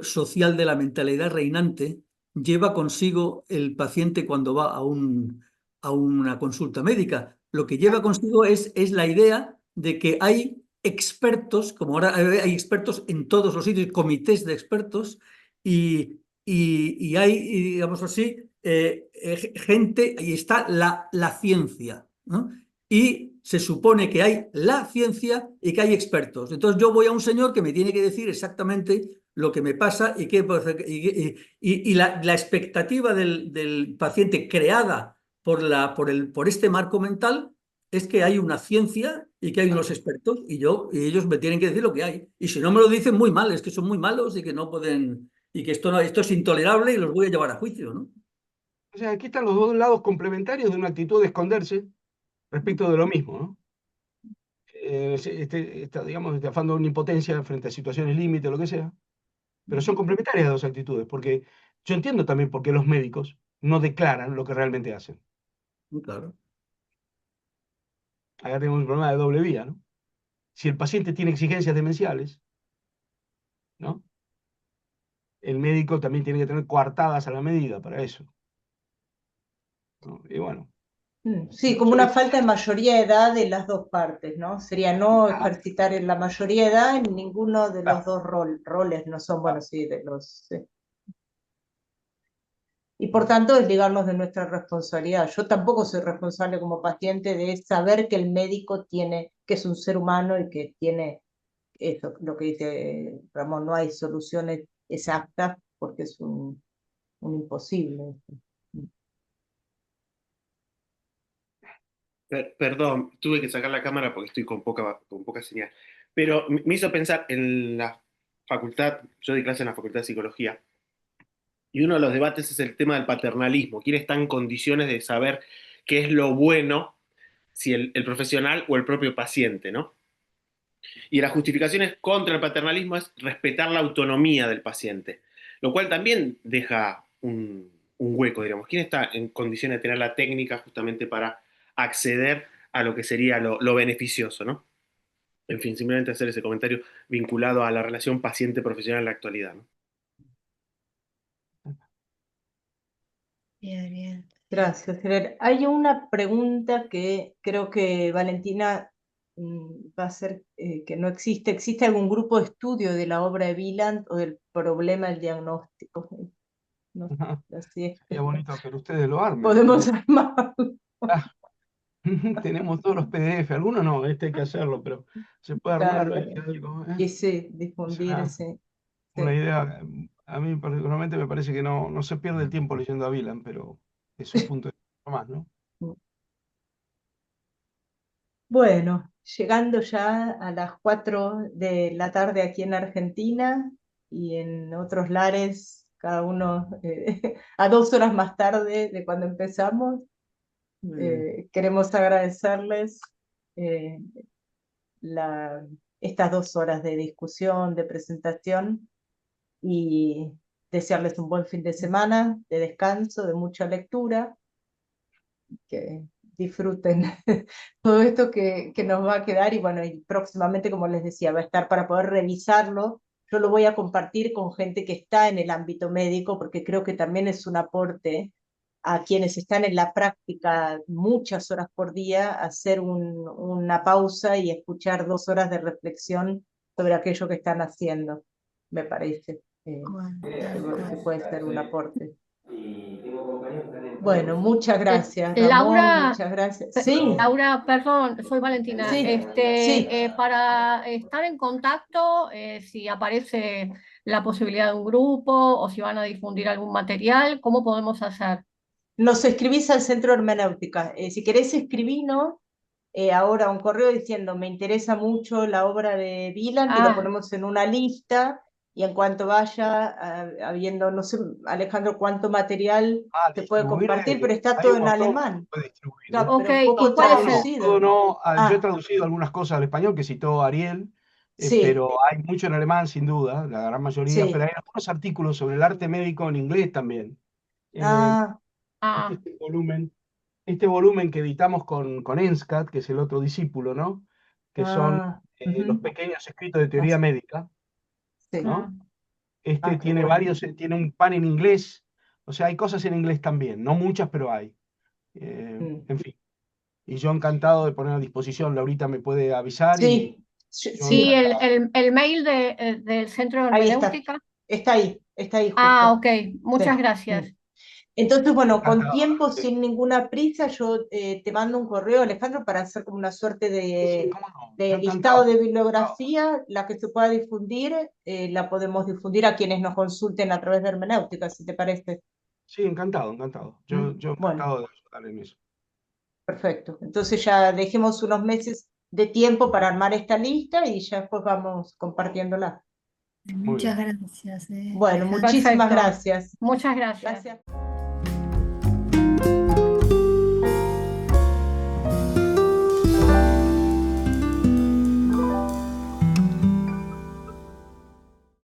B: social de la mentalidad reinante lleva consigo el paciente cuando va a una consulta médica. Lo que lleva consigo es la idea de que hay expertos, como ahora hay expertos en todos los sitios, comités de expertos, y hay, digamos así, gente, y está la ciencia, ¿no? Y se supone que hay la ciencia y que hay expertos. Entonces yo voy a un señor que me tiene que decir exactamente lo que me pasa y la expectativa del paciente creada por este marco mental es que hay una ciencia y que hay unos expertos y ellos me tienen que decir lo que hay. Y si no me lo dicen, muy mal, es que son muy malos y que no pueden, y que esto es intolerable y los voy a llevar a juicio, ¿no?
C: O sea, aquí están los dos lados complementarios de una actitud de esconderse respecto de lo mismo, ¿no? Digamos, este afán de una impotencia frente a situaciones límite, lo que sea, pero son complementarias las dos actitudes, porque yo entiendo también por qué los médicos no declaran lo que realmente hacen.
B: Claro.
C: Acá tenemos un problema de doble vía, ¿no? Si el paciente tiene exigencias demenciales, ¿no? El médico también tiene que tener coartadas a la medida para eso, ¿no? Y bueno,
A: Sí,
C: no,
A: como una falta de mayoría de edad de las dos partes, ¿no? Sería no ejercitar en la mayoría de edad en ninguno de los dos roles, no son, bueno, sí, de los... sí. Y por tanto, desligarnos de nuestra responsabilidad. Yo tampoco soy responsable como paciente de saber que el médico tiene, que es un ser humano y que tiene eso, lo que dice Ramón, no hay soluciones exactas porque es un imposible.
G: Perdón, tuve que sacar la cámara porque estoy con poca señal. Pero me hizo pensar en la facultad, yo di clase en la Facultad de Psicología, y uno de los debates es el tema del paternalismo. ¿Quién está en condiciones de saber qué es lo bueno, si el profesional o el propio paciente, ¿no? Y las justificaciones contra el paternalismo es respetar la autonomía del paciente, lo cual también deja un hueco, digamos. ¿Quién está en condiciones de tener la técnica justamente para acceder a lo que sería lo beneficioso, ¿no? En fin, simplemente hacer ese comentario vinculado a la relación paciente-profesional en la actualidad, ¿no?
F: Bien, bien.
A: Gracias, Helen. Hay una pregunta que creo que Valentina va a ser que no existe. ¿Existe algún grupo de estudio de la obra de Wieland o del problema del diagnóstico? No,
C: ajá,
A: así es.
C: sería bonito que ustedes lo armen.
A: Podemos armar.
C: Ah, tenemos todos los PDF, algunos no, este hay que hacerlo, pero se puede armar algo,
A: Y sí,
C: es
A: difundir ese.
C: una
A: Sí.
C: idea. A mí particularmente me parece que no se pierde el tiempo leyendo a Wieland, pero es un punto de vista más, ¿no?
A: Bueno, llegando ya a las 4 de la tarde aquí en Argentina, y en otros lares, cada uno a 2 horas más tarde de cuando empezamos. Queremos agradecerles estas 2 horas de discusión, de presentación, y desearles un buen fin de semana, de descanso, de mucha lectura, que disfruten todo esto que nos va a quedar, y bueno, y próximamente, como les decía, va a estar para poder revisarlo. Yo lo voy a compartir con gente que está en el ámbito médico, porque creo que también es un aporte a quienes están en la práctica muchas horas por día, hacer una pausa y escuchar 2 horas de reflexión sobre aquello que están haciendo, me parece. Que puede ser un aporte. Bueno, muchas gracias, Ramón,
E: Laura,
A: muchas gracias. Sí,
E: Laura, perdón, soy Valentina.
A: sí, sí.
E: Para estar en contacto, si aparece la posibilidad de un grupo o si van a difundir algún material, ¿cómo podemos hacer?
A: Nos escribís al Centro de Hermenéutica. Si querés escribirnos ahora un correo diciendo me interesa mucho la obra de Wieland, y lo ponemos en una lista, y en cuanto vaya habiendo, no sé, Alejandro, cuánto material se puede compartir, pero está todo en alemán. Claro,
E: Ok,
A: pero poco
E: ¿y cuál es el...?
A: traducido.
C: Yo he traducido algunas cosas al español que citó Ariel,
A: Sí,
C: pero hay mucho en alemán, sin duda, la gran mayoría,
A: sí.
C: pero hay algunos artículos sobre el arte médico en inglés también. Este volumen que editamos con Enscat, que es el otro discípulo, ¿no? Que son los pequeños escritos de teoría médica,
A: Sí.
C: ¿no?
A: Qué
C: Tiene
A: bueno.
C: varios, tiene un pan en inglés, o sea, hay cosas en inglés también, no muchas, pero hay. En fin. Y yo encantado de poner a disposición, Laurita me puede avisar y
A: Sí,
C: yo
E: Sí,
C: encantado.
E: el mail del Centro de
A: ahí está.
E: Hermenéutica.
A: Está ahí justo.
E: Ah, ok, muchas
A: Sí.
E: gracias.
A: Entonces, bueno, con
C: Encantado.
A: tiempo,
C: Sí.
A: sin ninguna prisa, yo te mando un correo, Alejandro, para hacer como una suerte
C: Sí, cómo no. Yo
A: de
C: encantado.
A: listado de bibliografía, la que se pueda difundir, la podemos difundir a quienes nos consulten a través de Hermenéutica, si te parece.
C: Sí, encantado. Yo
A: Bueno,
C: encantado de ayudar en eso.
A: perfecto. Entonces ya dejemos unos meses de tiempo para armar esta lista y ya después vamos compartiéndola.
F: Muchas gracias.
A: Bueno,
F: Alejandra.
A: muchísimas
E: Perfecto.
A: gracias.
E: Muchas gracias.
A: Gracias.